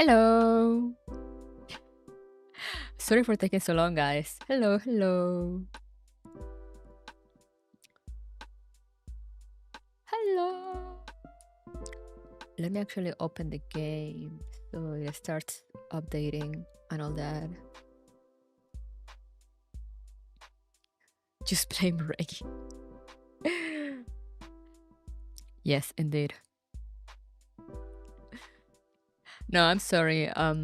Hello. Sorry for taking so long, guys. Hello, hello. Hello. Let me actually open the game so it starts updating and all that. Just blame Reggie. Yes, indeed. No, I'm sorry. I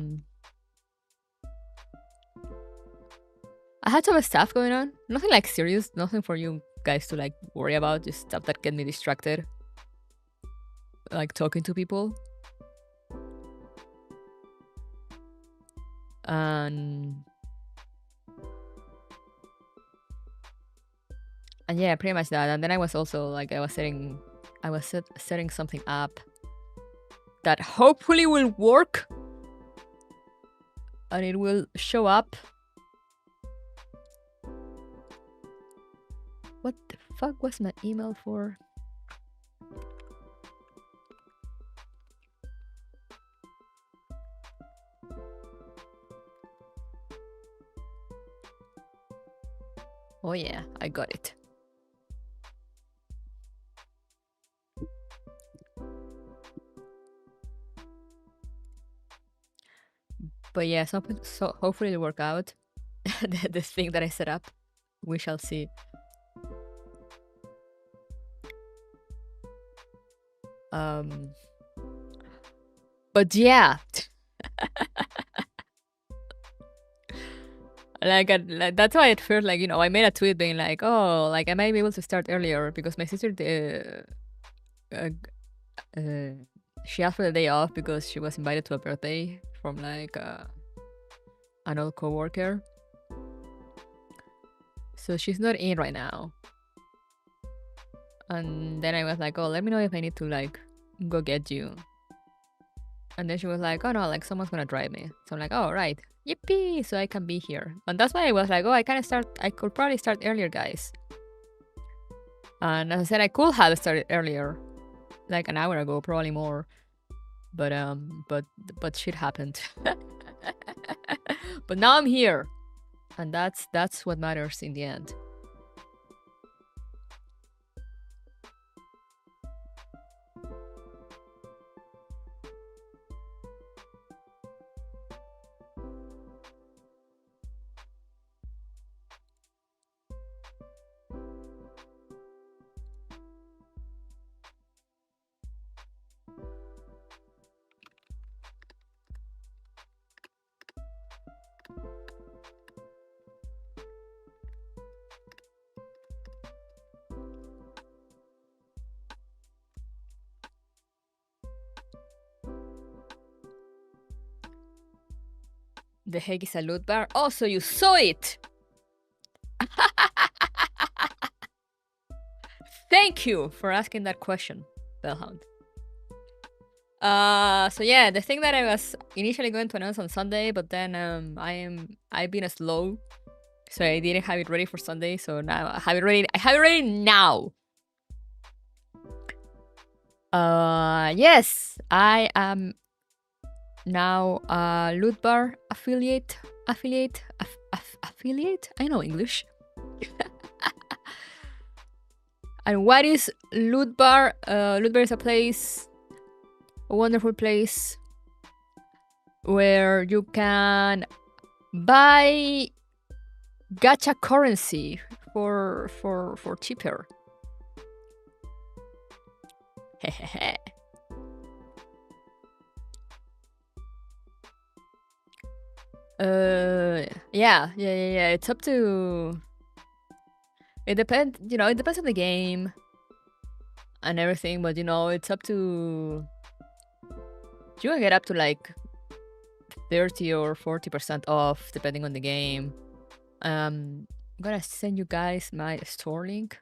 had some stuff going on. Nothing like serious. Nothing for you guys to like worry about. Just stuff that get me distracted. Like talking to people. And yeah, pretty much that. And then I was also like I was setting something up that hopefully will work and it will show up. What the fuck was my email for? Oh yeah, I got it. But yeah, so hopefully it'll work out. This thing that I set up. We shall see. But yeah. like that's why at first, like, you know, I made a tweet being like, oh, like I might be able to start earlier because my sister she asked for the day off because she was invited to a birthday from like an old coworker. So she's not in right now. And then I was like, oh, let me know if I need to like go get you. And then she was like, oh no, like someone's gonna drive me. So I'm like, oh right, yippee, so I can be here. And that's why I was like, oh, I could probably start earlier, guys. And as I said, I could have started earlier, like an hour ago, probably more. But shit happened. But now I'm here. And that's what matters in the end. The heck is a loot bar? Oh, so you saw it! Thank you for asking that question, Bellhound. So yeah, the thing that I was initially going to announce on Sunday, but then I've been slow, so I didn't have it ready for Sunday. So now I have it ready. I have it ready now. Yes, I am now a loot bar affiliate. I know English. And what is loot bar? Loot bar is a place, a wonderful place where you can buy gacha currency for cheaper. Yeah. It's up to. It depends, you know. It depends on the game and everything, but you know, it's up to. You can get up to like 30 or 40% off depending on the game. I'm gonna send you guys my store link.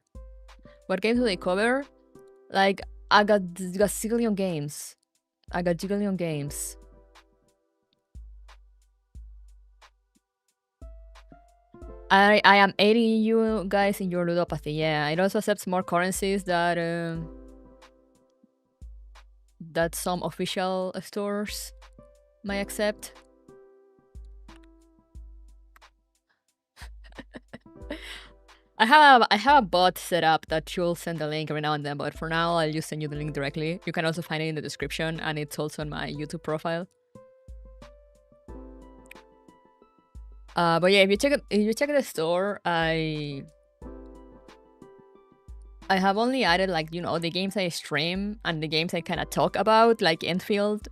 What games do they cover? Like, I got gazillion games. I am aiding you guys in your ludopathy. Yeah, it also accepts more currencies that some official stores. my accept. I have a bot set up that should send a link every now and then, but for now I'll just send you the link directly. You can also find it in the description, and it's also on my YouTube profile. But yeah, if you check the store, I have only added, like, you know, the games I stream and the games I kind of talk about, like Enfield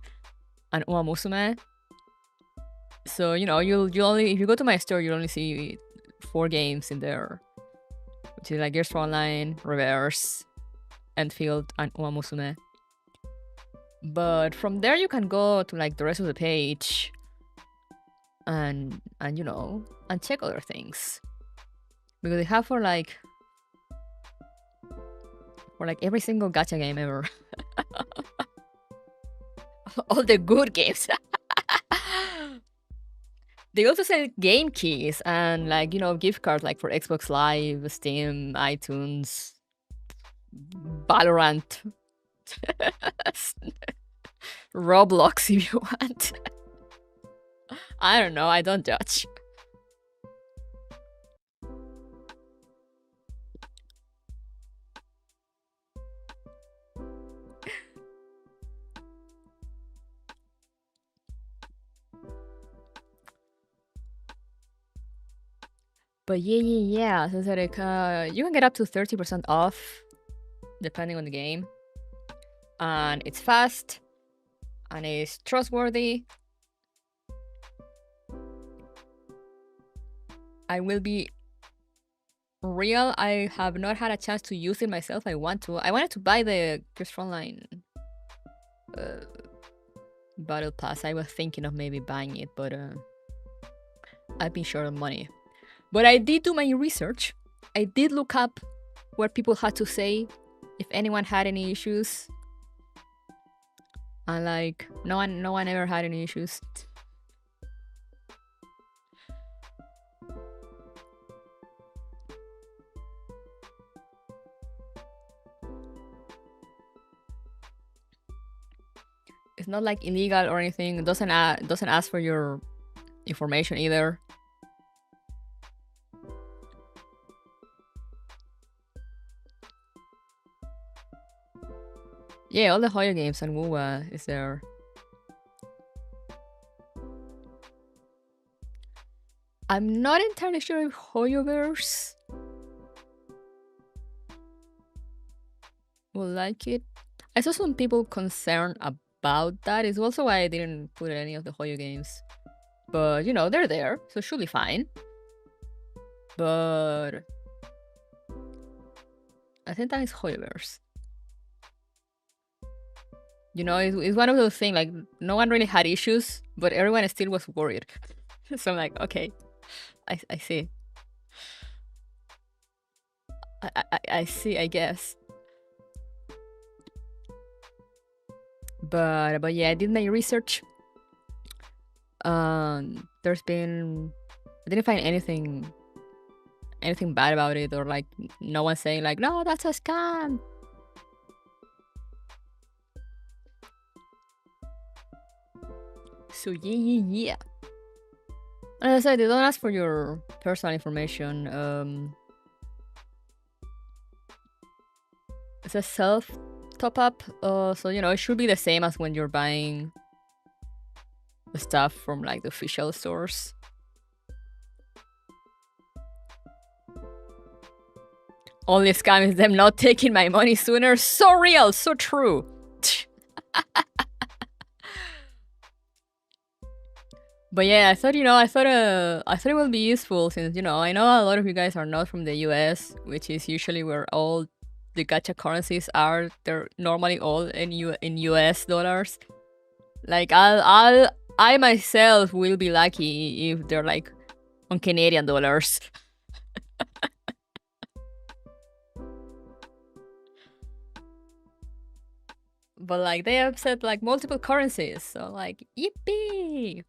and Uma Musume. So, you know, you'll only, if you go to my store, you'll only see 4 games in there, which is like Gears for Online, Reverse, Enfield, and Uma Musume. But from there, you can go to like the rest of the page and you know, and check other things, because they have for like every single gacha game ever. All the good games. They also sell game keys and, like, you know, gift cards, like for Xbox Live, Steam, iTunes, Valorant, Roblox if you want. I don't know, I don't judge. But yeah. So it's like, you can get up to 30% off depending on the game. And it's fast. And it's trustworthy. I will be real. I have not had a chance to use it myself. I wanted to buy the Gears Frontline Battle Pass. I was thinking of maybe buying it, but I've been short of money. But I did do my research. I did look up what people had to say, if anyone had any issues. And like, no one ever had any issues. It's not like illegal or anything. It doesn't ask for your information either. Yeah, all the Hoyo games and WoWa is there. I'm not entirely sure if Hoyoverse will like it. I saw some people concerned about that. It's also why I didn't put any of the Hoyo games. But, you know, they're there, so it should be fine. But I think that is Hoyoverse. You know, it's one of those things, like, no one really had issues, but everyone still was worried. So I'm like, okay, I see. I see, I guess. But yeah, I did my research. There's been, I didn't find anything bad about it, or like no one saying like, no, that's a scam. So yeah. As I said, they don't ask for your personal information. It's a self top up, so you know, it should be the same as when you're buying the stuff from like the official stores. Only scam is them not taking my money sooner. So real, so true. But yeah, I thought it would be useful, since, you know, I know a lot of you guys are not from the US, which is usually where all the gacha currencies are. They're normally all in US dollars. Like, I myself will be lucky if they're like on Canadian dollars. But like, they have said like multiple currencies, so like, yippee!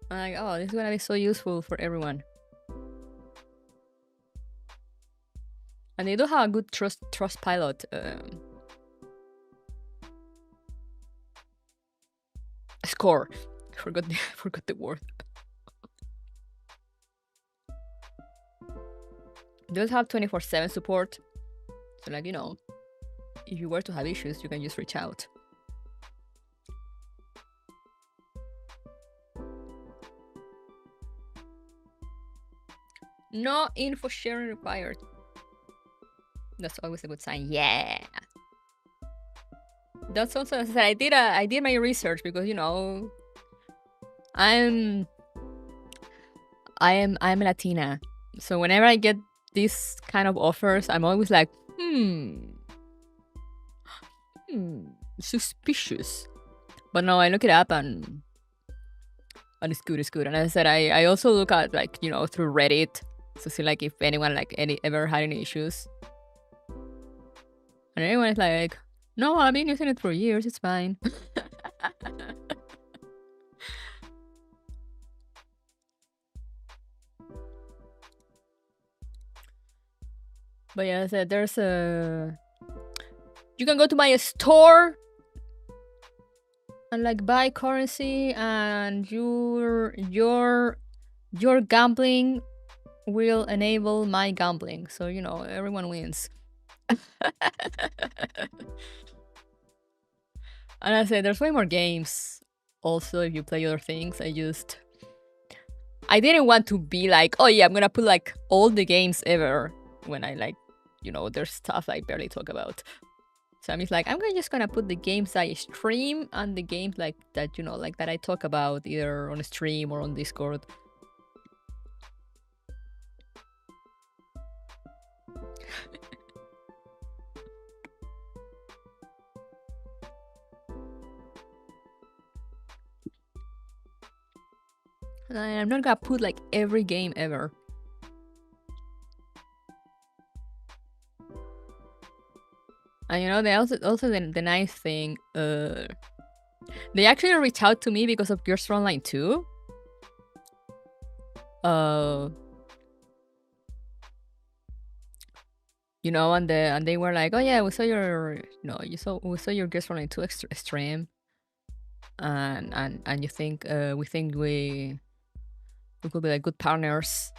I'm like, oh, this is gonna be so useful for everyone. And they do have a good trust pilot hardcore. Forgot the word. Those have 24/7 support. So like, you know, if you were to have issues, you can just reach out. No info sharing required. That's always a good sign. Yeah. That's also, as I said, I did my research because, you know, I'm Latina. So whenever I get these kind of offers, I'm always like, suspicious. But no, I look it up and it's good, it's good. And as I said, I also look at, like, you know, through Reddit to see like if anyone like ever had any issues. And everyone is like, no, I've been using it for years, it's fine. But yeah, as I said, there's a... You can go to my store and like buy currency, and your gambling will enable my gambling. So, you know, everyone wins. And I said, there's way more games. Also, if you play other things, I didn't want to be like, oh yeah, I'm gonna put like all the games ever when I like, you know, there's stuff I barely talk about. So I'm just like, I'm just gonna put the games I stream and the games like that, you know, like that I talk about either on stream or on Discord. And I'm not gonna put like every game ever. And you know, they also the nice thing, they actually reached out to me because of Gears Online 2. You know, and they were like, oh yeah, we saw your, you know, we saw your Gears Online 2 stream, and you think we think we could be like good partners.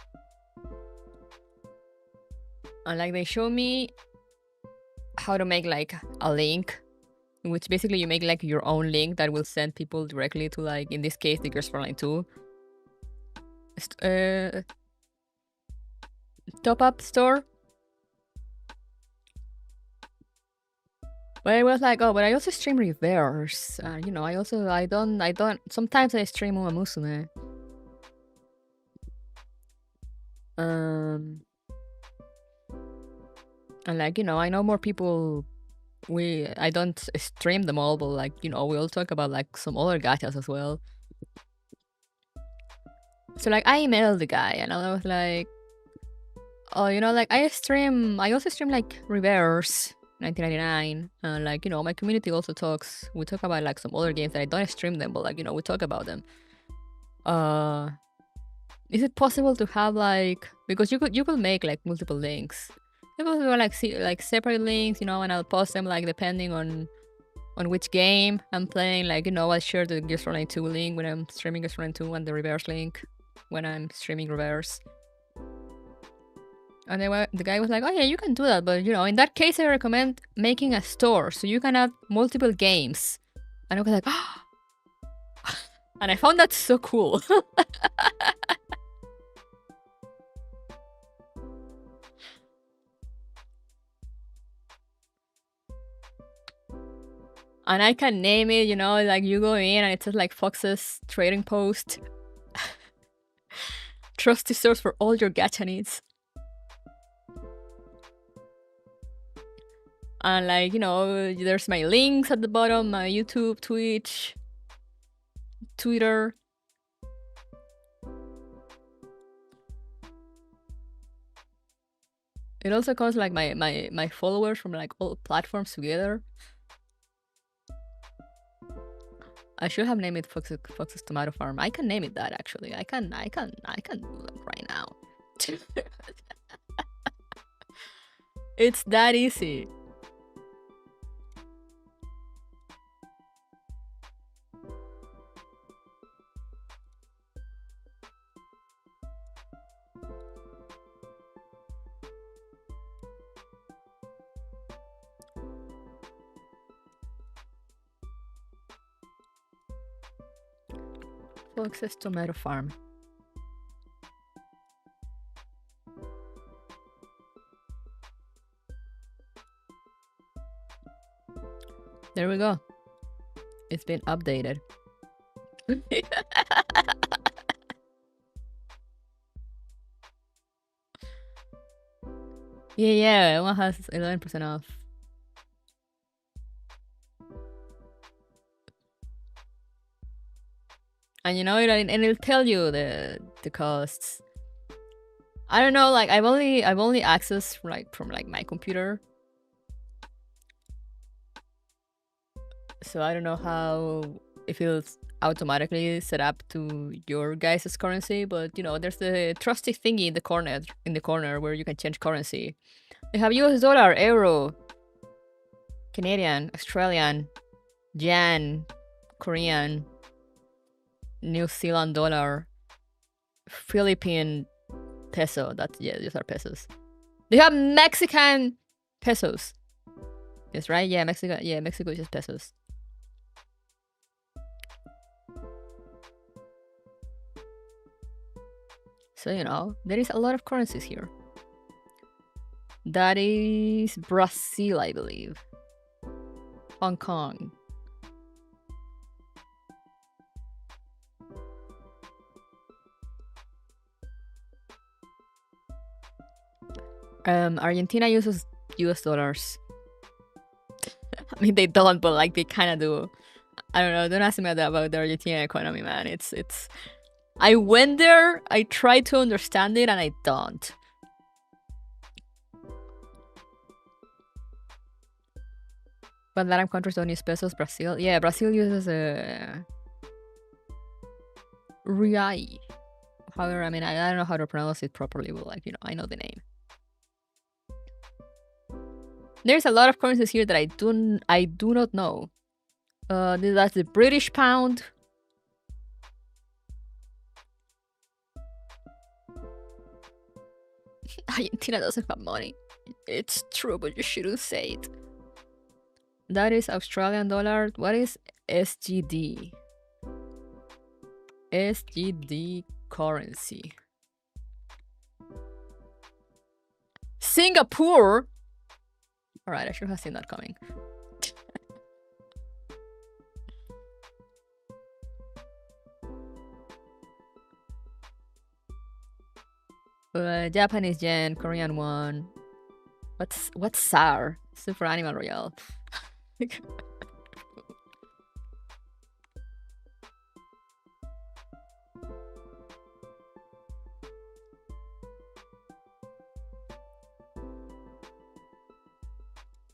And like they show me how to make like a link, in which basically you make like your own link that will send people directly to, like, in this case, the Gears Online 2 top-up store. But I was like, oh, but I also stream reverse. You know, I don't. Sometimes I stream Uma Musume. And like, you know, I know more people. I don't stream them all, but like, you know, we'll talk about like some other gachas as well. So like I emailed the guy and I was like, oh, you know, like I also stream like reverse 1999, and like, you know, my community also we talk about like some other games that I don't stream them, but like, you know, we talk about them. Is it possible to have like, because you could make like multiple links. You could like separate links, you know, and I'll post them like depending on which game I'm playing. Like, you know, I'll share the Gears Online 2 link when I'm streaming Gears Online 2 and the reverse link when I'm streaming reverse. And the guy was like, oh yeah, you can do that, but you know, in that case I recommend making a store so you can have multiple games. And I was like, oh. And I found that so cool. And I can name it, you know, like you go in and it says like Fox's trading post. Trusty source for all your gacha needs. And like, you know, there's my links at the bottom, my YouTube, Twitch, Twitter. It also counts like my followers from like all platforms together. I should have named it Fox's Tomato Farm. I can name it that actually. I can do that right now. It's that easy. Full access tomato farm. There we go. It's been updated. Yeah, one has 11% off. And you know, and it'll tell you the costs. I don't know, like I've only accessed from my computer. So I don't know how if it's automatically set up to your guys' currency, but you know, there's the trusty thingy in the corner where you can change currency. They have US dollar, euro, Canadian, Australian, yen, Korean, New Zealand dollar, Philippine peso. These are pesos. They have Mexican pesos. Yes, right? Yeah, Mexico. Yeah, Mexico is just pesos. So, you know, there is a lot of currencies here. That is Brazil, I believe. Hong Kong. Argentina uses US dollars. I mean, they don't, but like they kind of do. I don't know. Don't ask me about the Argentine economy, man. It's. I went there. I tried to understand it, and I don't. But Latin countries don't use pesos. Brazil, yeah, Brazil uses a real. However, I mean, I don't know how to pronounce it properly, but like, you know, I know the name. There's a lot of currencies here that I do not know. That's the British pound. Argentina doesn't have money. It's true, but you shouldn't say it. That is Australian dollar. What is SGD? SGD currency. Singapore? Alright, I should have seen that coming. Japanese yen, Korean won. What's SAR? Super Animal Royale.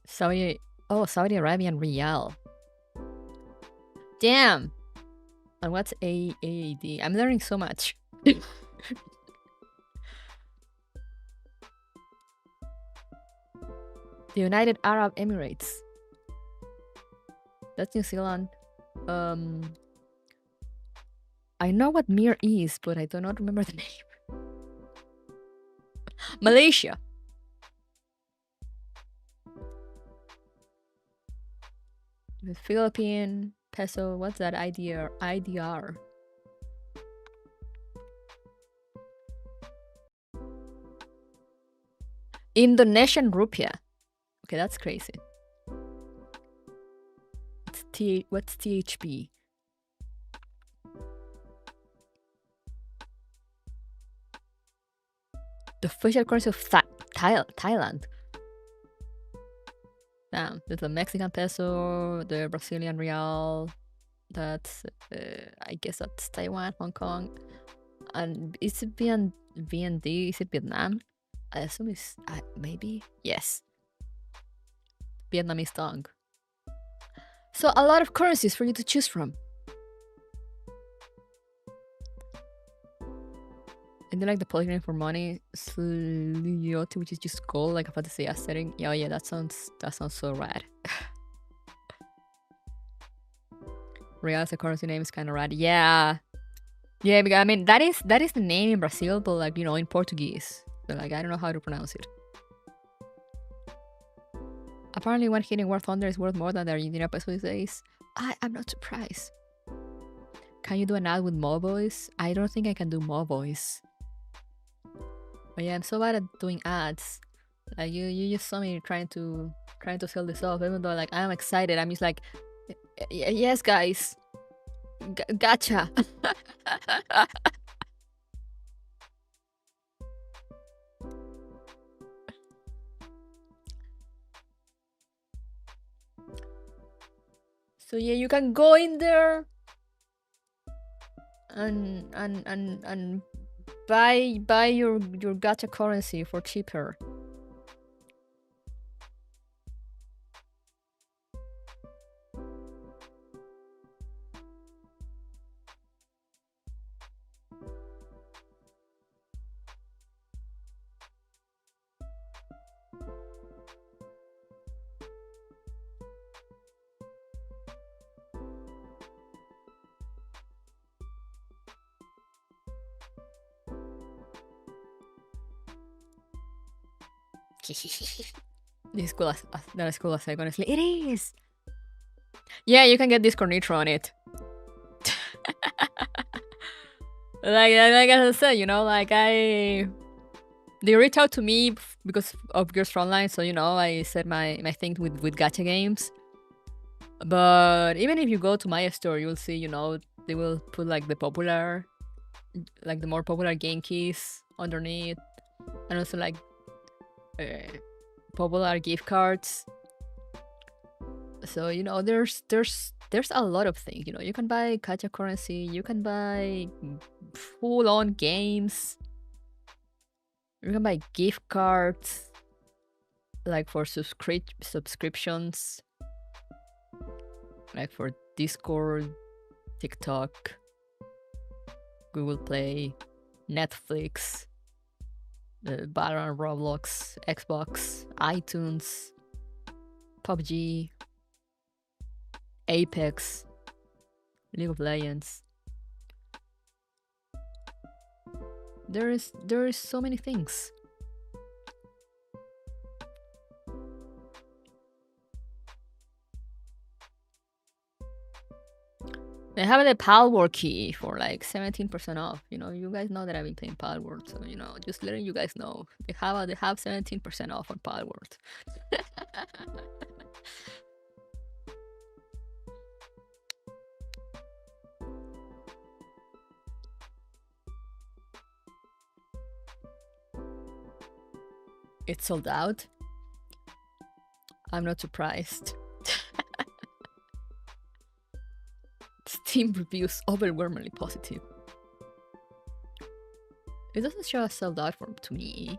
Saudi Arabian Rial. Damn. And what's AAD? I'm learning so much. The United Arab Emirates. That's New Zealand. I know what Mir is, but I do not remember the name. Malaysia. The Philippine peso. What's that? IDR. Indonesian rupiah. Okay, that's crazy. What's THB? The official currency of Thailand. Damn, there's the Mexican peso, the Brazilian real. That's, I guess that's Taiwan, Hong Kong. And is it VND? Is it Vietnam? I assume it's, maybe? Yes. Vietnamese dong. So a lot of currencies for you to choose from. And then like the polygon for money, Slioti, which is just gold, like a fantasy setting. Yeah, that sounds so rad. Real as a currency name is kind of rad. Yeah, because I mean that is the name in Brazil, but like, you know, in Portuguese. So like I don't know how to pronounce it. Apparently, one hitting War Thunder is worth more than the Argentina peso these days. I'm not surprised. Can you do an ad with more voice? I don't think I can do more voice. But yeah, I'm so bad at doing ads. Like you just saw me trying to sell this off, even though like I'm excited. I'm just like, yes, guys, gotcha. So yeah, you can go in there and buy your gacha currency for cheaper. This is cool as that is cool as heck, honestly. It is. Yeah, you can get Discord Nitro on it. like I said, you know, like they reached out to me because of Girls Frontline, so you know, I said my thing with gacha games. But even if you go to my store, you'll see, you know, they will put like the more popular game keys underneath, and also like popular gift cards. So you know, there's a lot of things. You know, you can buy gacha currency, you can buy full-on games, you can buy gift cards, like for subscriptions, like for Discord, TikTok, Google Play, Netflix, Valorant, Roblox, Xbox, iTunes, PUBG, Apex, League of Legends. There is so many things. They have the Palworld key for like 17% off. You know, you guys know that I've been playing Palworld, so you know, just letting you guys know they have 17% off on Palworld. It's sold out. I'm not surprised. Steam reviews overwhelmingly positive. It doesn't show a sold out to me.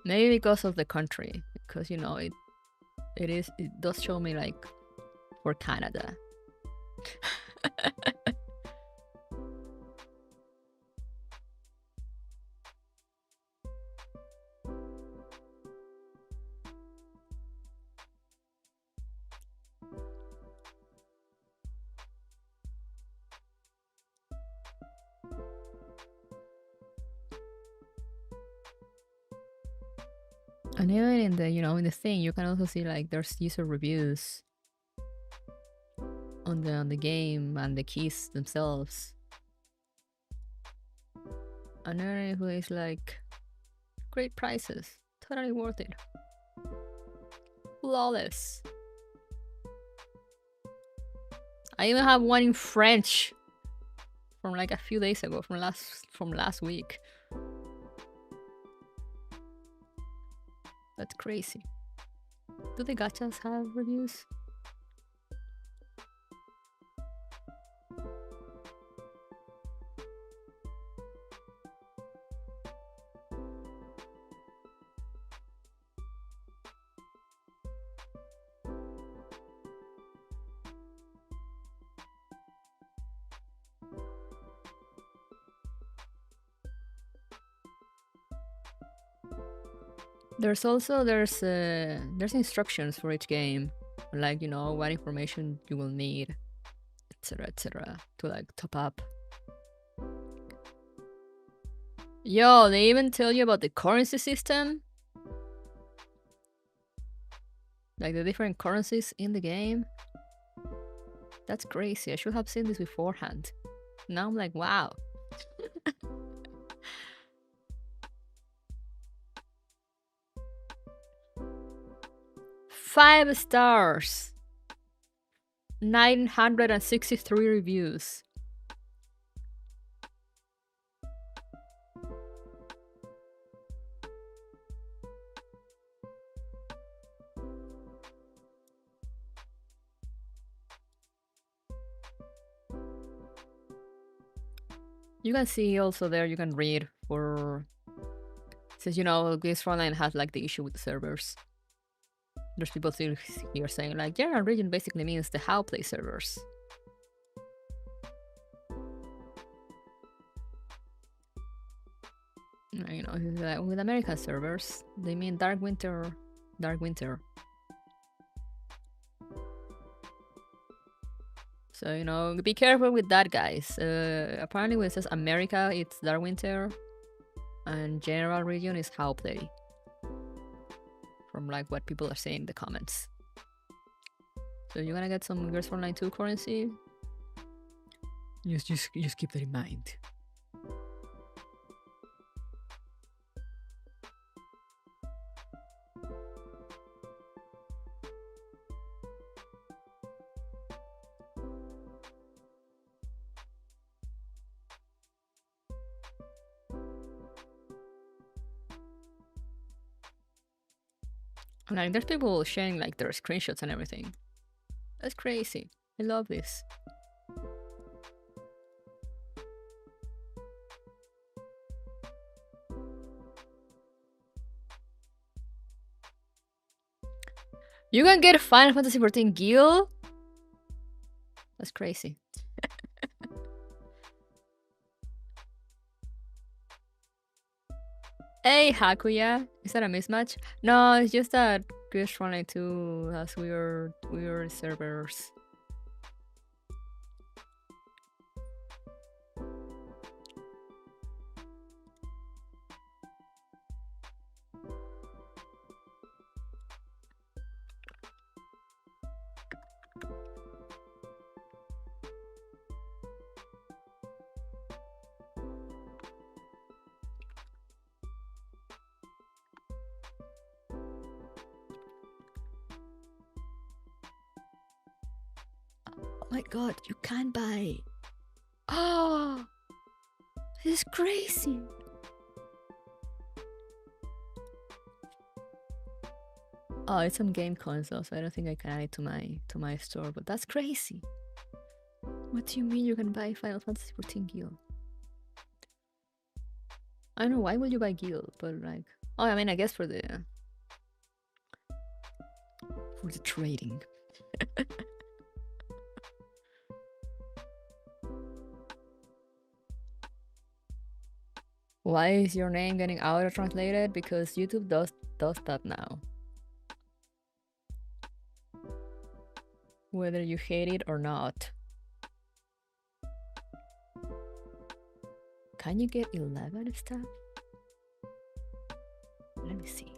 Maybe because of the country, because you know it does show me like for Canada. And even in the in the thing, you can also see like there's user reviews on the game and the keys themselves. And everyone is like, great prices, totally worth it, flawless. I even have one in French from like a few days ago, from last week. That's crazy. Do the gachas have reviews? There's instructions for each game, like what information you will need, etc., to like top up. Yo, they even tell you about the currency system? Like the different currencies in the game? That's crazy. I should have seen this beforehand. Now I'm like, wow. 5 stars. 963 reviews. You can see also there, you can read for... Since, you know, this frontline has like the issue with the servers. There's people still here saying like, general region basically means the how play servers. You know, with American servers, they mean dark winter, dark winter. So, you know, be careful with that, guys. Apparently when it says America, it's dark winter, and general region is how play. From like what people are saying in the comments. So you're gonna get some Girls Online 2 currency. Just keep that in mind. Like there's people sharing like their screenshots and everything. That's crazy. I love this. You can get Final Fantasy 14 Guild? That's crazy. Hey, Hakuya. Is that a mismatch? No, it's just that Girls Online 2 has weird servers. Oh my god, you can buy. Oh, this is crazy. Oh, it's on game console, so I don't think I can add it to my store, but that's crazy. What do you mean you can buy Final Fantasy 14 Guild? I don't know, why would you buy Guild? But like, oh, I mean, I guess for the trading. Why is your name getting auto translated? Because YouTube does that now. Whether you hate it or not. Can you get 11 stuff? Let me see.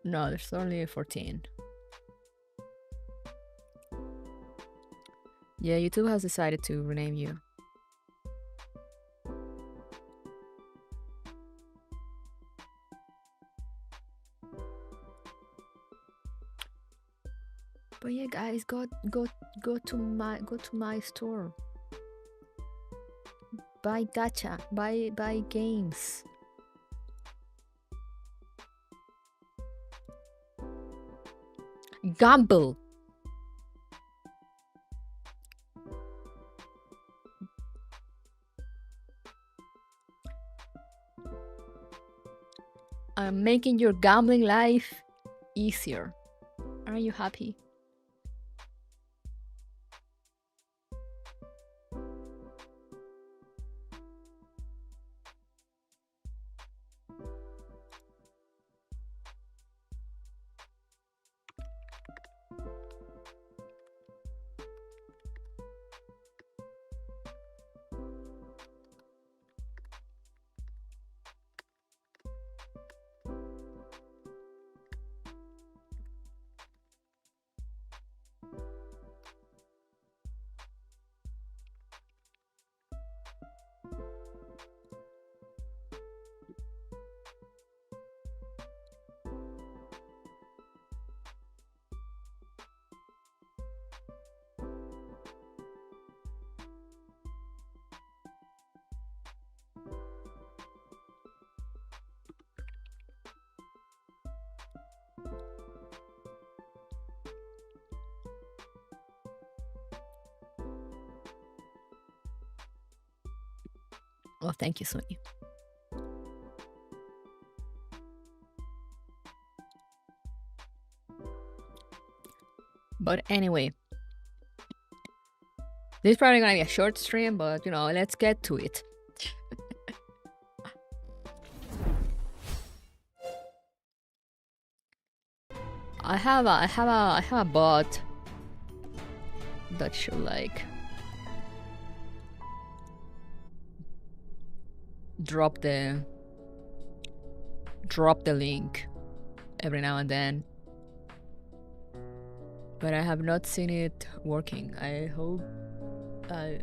No, there's only 14. Yeah, YouTube has decided to rename you. But yeah, guys, go to my store. Buy gacha, buy games. Gamble. I'm making your gambling life easier. Are you happy? Oh, thank you, Sony. But anyway, this is probably gonna be a short stream, but you know, let's get to it. I have a bot that should like drop the link every now and then, but I have not seen it working. I hope I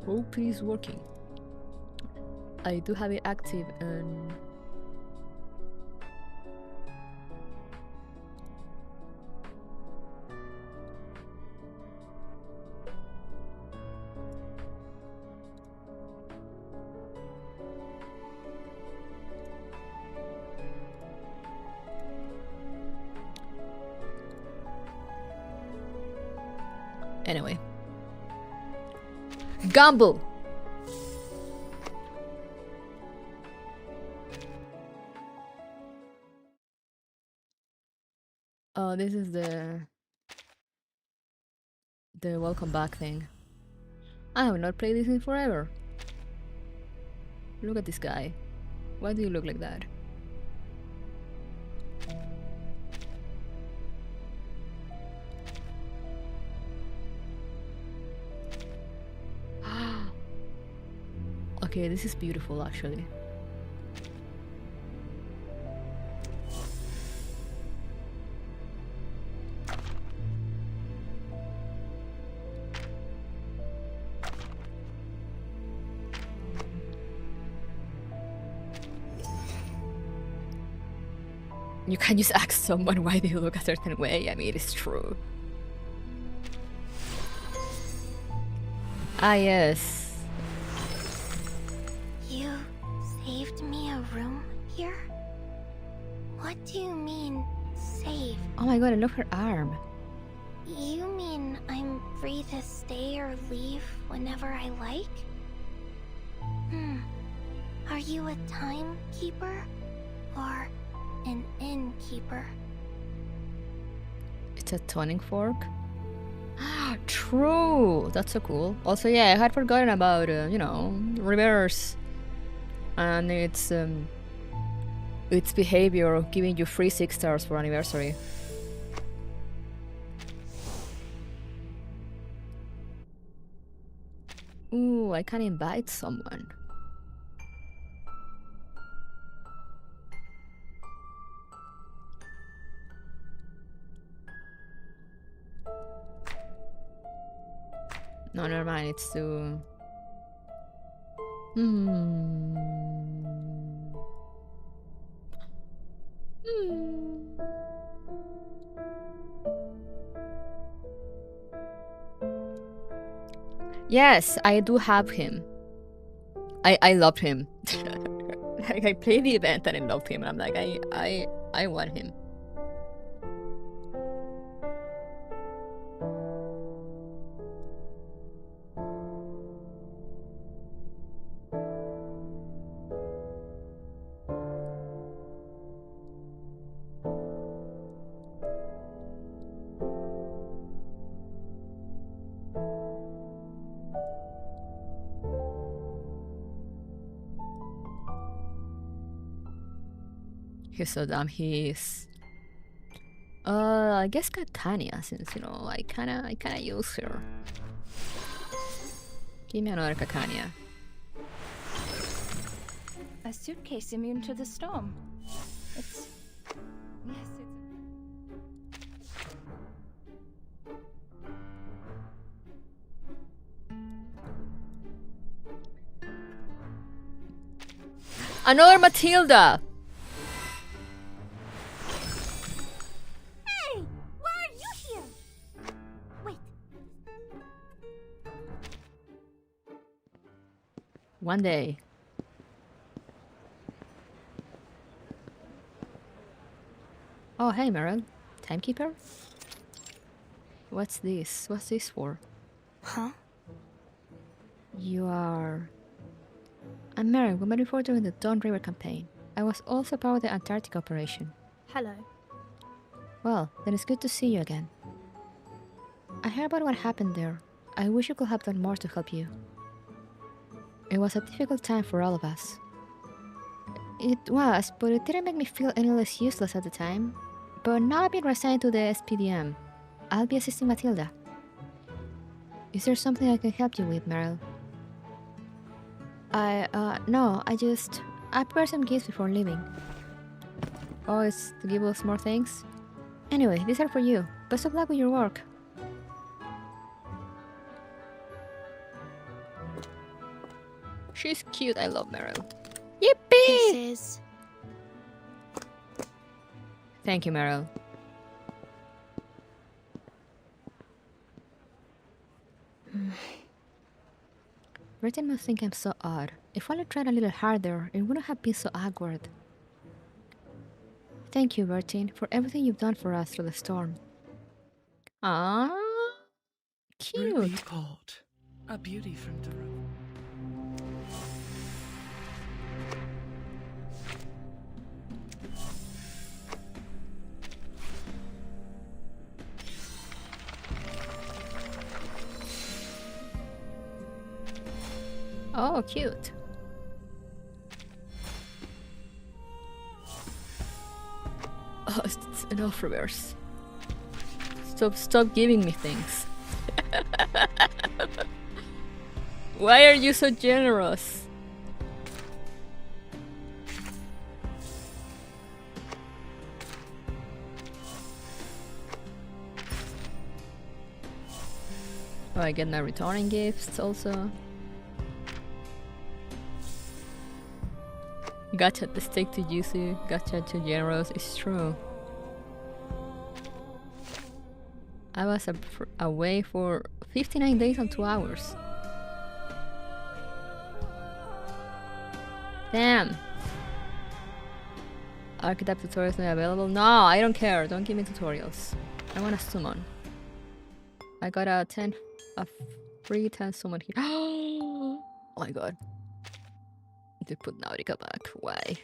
hope it is working. I do have it active and anyway. Gamble! Oh, this is the welcome back thing. I have not played this in forever. Look at this guy. Why do you look like that? Okay, this is beautiful actually. You can just ask someone why they look a certain way. I mean, it's true. Ah, yes. You saved me a room here? What do you mean, save? Oh my god, I love her arm. You mean I'm free to stay or leave whenever I like? Are you a timekeeper? Or an innkeeper? It's a tuning fork? True! That's so cool. Also, yeah, I had forgotten about, you know, reverse. And its behavior of giving you free 6 stars for anniversary. Ooh, I can invite someone. No, never mind, it's too... Yes, I do have him. I loved him. Like, I played the event and I loved him, and I'm like, I want him. He's so dumb. He's I guess Catania, since you know I kinda use her. Give me another Catania. A suitcase immune to the storm. It's... yes, Another Matilda! Hey! Why are you here? Wait. One day. Oh, hey, Meryl. Timekeeper? What's this? What's this for? Huh? You are... I'm Meryl, woman reporter during the Dawn River campaign. I was also part of the Antarctic operation. Hello. Well, then it's good to see you again. I heard about what happened there. I wish you could have done more to help you. It was a difficult time for all of us. It was, but it didn't make me feel any less useless at the time. But now I've been resigned to the SPDM. I'll be assisting Matilda. Is there something I can help you with, Meryl? No, I prepared some gifts before leaving. Oh, it's to give us more things? Anyway, these are for you. Best of luck with your work. She's cute, I love Meryl. Yippee! This is... Thank you, Meryl. Britain must think I'm so odd. If I had tried a little harder, it wouldn't have been so awkward. Thank you, Bertine, for everything you've done for us through the storm. Ah, Ruby cute. Port, a beauty from Durham. Oh, cute. Oh, it's enough, reverse. Stop giving me things. Why are you so generous? Oh, I get my returning gifts also. Gacha the stick to Yuzu, gacha to generous, it's true. I was away for 59 days and 2 hours. Damn! Archetype tutorials not available? No, I don't care, don't give me tutorials. I want to summon. I got a free 10 summon here. Oh my god. They put Nautica back, why?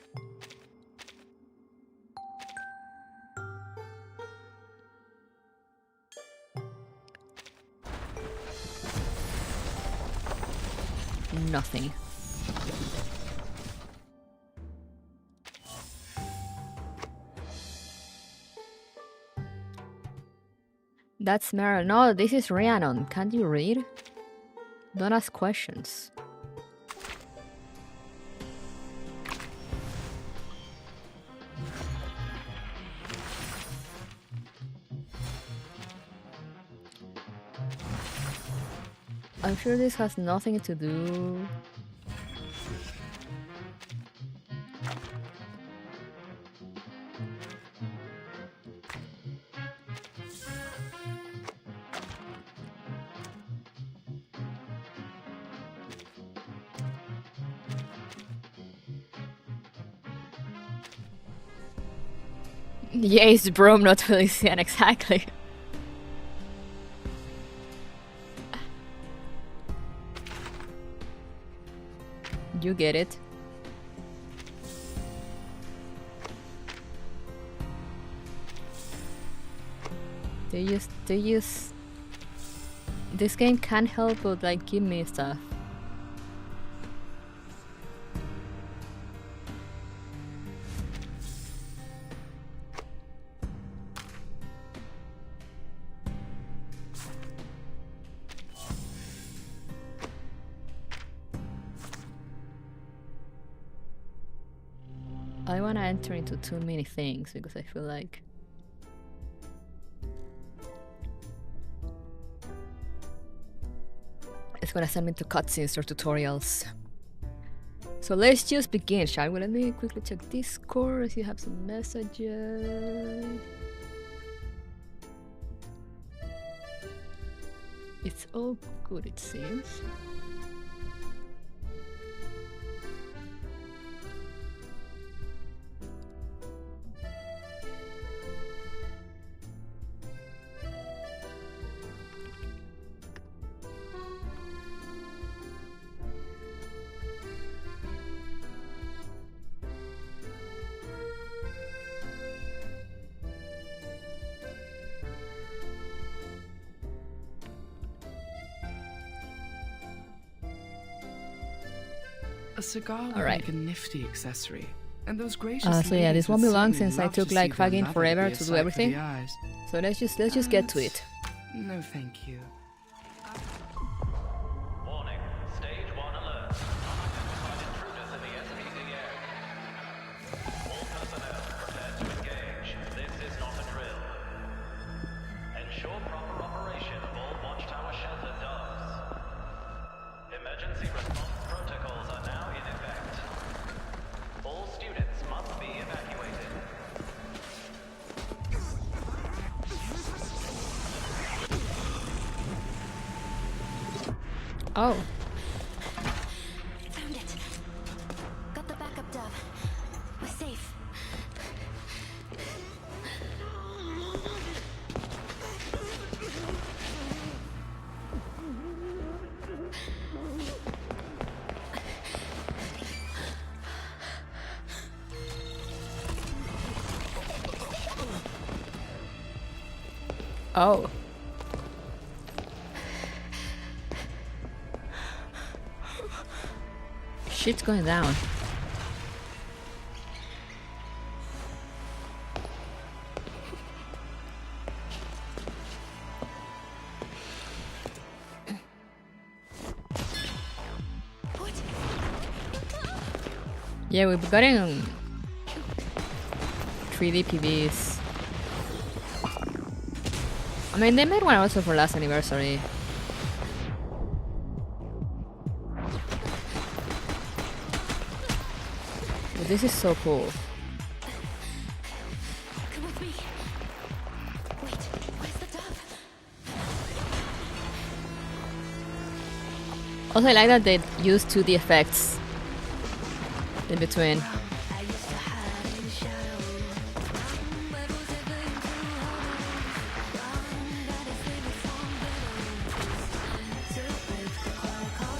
Nothing. That's Meryl. No, this is Rhiannon. Can't you read? Don't ask questions. I'm sure this has nothing to do. Yes, bro, not Felician, exactly. You get it. They use this game can't help but like give me stuff. I wanna enter into too many things because I feel like it's gonna send me to cutscenes or tutorials. So let's just begin, shall we? Let me quickly check Discord if you have some messages. It's all good, it seems. A cigar would Alright. make a nifty accessory. And those gracious So yeah, this won't be long certainly since I love took to like see their fucking lover forever be a to do sight for everything. the eyes. So let's just get to it. No, thank you. Warning. Stage 1 alert. Unidentified intruders in the SPD area. All personnel prepared to engage. This is not a drill. Ensure proper operation of all watchtower shelter doors. Emergency response protocols are now in effect. All students must be evacuated. Oh. Found it. Got the backup dove. We're safe. Oh. Shit's going down. What? Yeah, we've been getting 3D PVs. I mean, they made one also for last anniversary. But this is so cool. Come with me. Wait, where's the dove? Also, I like that they use 2D effects in between. I used to hide in the shadows. But was it going to that is living from better. So brave to call.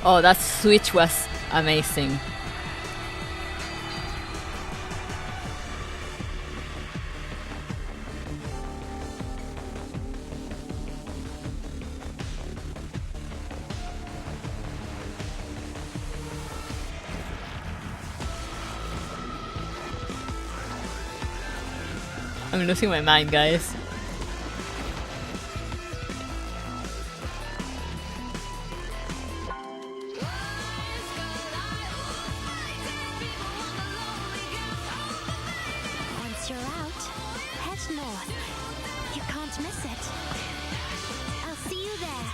Oh, that switch was amazing. I'm losing my mind, guys. Once you're out, head north. You can't miss it. I'll see you there.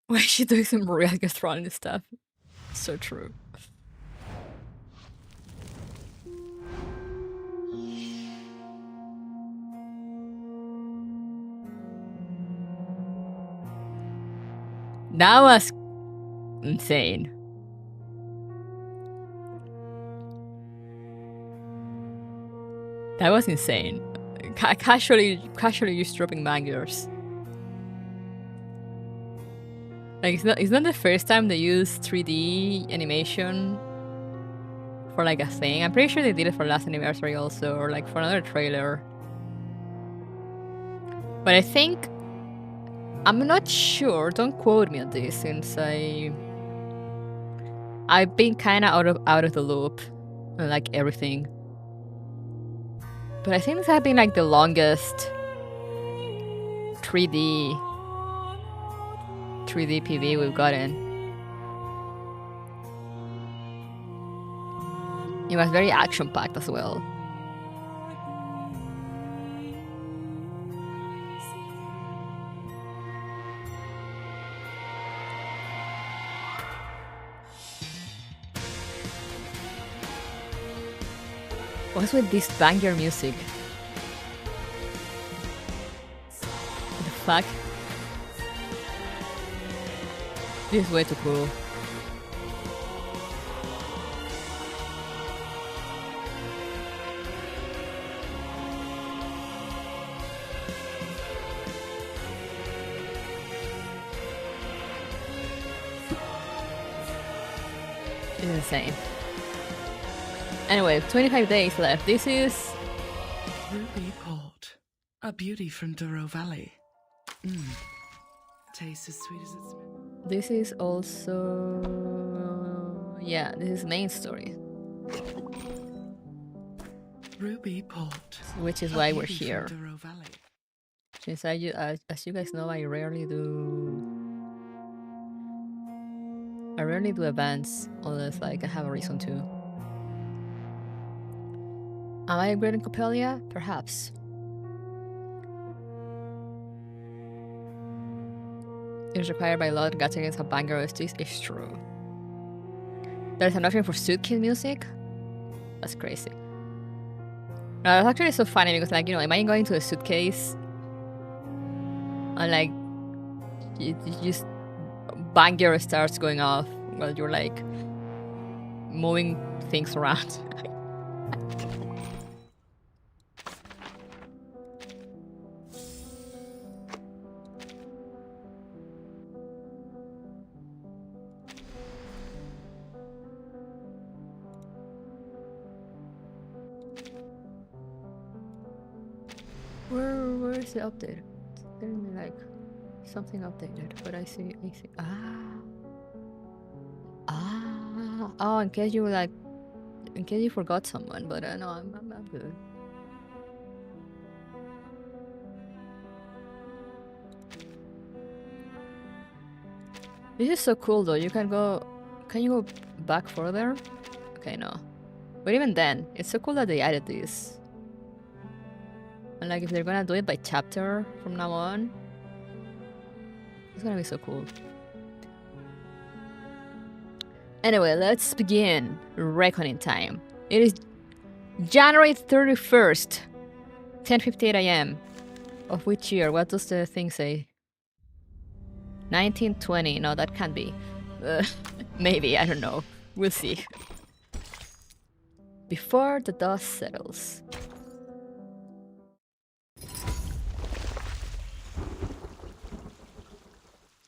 Why is she doing some real gastronomy stuff? So true. That was insane. That was insane. Casually just dropping bangers. Like it's not the first time they use 3D animation for like a thing. I'm pretty sure they did it for last anniversary also, or like for another trailer. But I think I'm not sure. Don't quote me on this, since I've been kind of out of the loop on like everything. But I think this has been like the longest 3D PV we've gotten. It was very action packed as well. What's with this banger music? What the fuck? This is way too cool. It's insane. Anyway, 25 days left. This is... Ruby Port. A beauty from Douro Valley. Tastes as sweet as it's... This is also... Yeah, this is main story. Ruby Port. Which is A why we're beauty here. from Douro Valley. Since as you guys know, I rarely do events unless like I have a reason to. Am I great in Coppelia? Perhaps. It is required by law that gachas have banger OSTs. It's true. There's an option for suitcase music? That's crazy. No, that's actually so funny because like, you know, imagine going to a suitcase and like you just banger starts going off while you're like moving things around. Where is the update? There's like something updated, but I see. Oh, in case you forgot someone, but no, I'm good. This is so cool though. Can you go back further? Okay, no. But even then, it's so cool that they added this. And like if they're gonna do it by chapter from now on, it's gonna be so cool. Anyway, let's begin reckoning time. It is January 31st, 10:58 AM. Of which year? What does the thing say? 1920. No, that can't be. Maybe, I don't know. We'll see. Before the dust settles.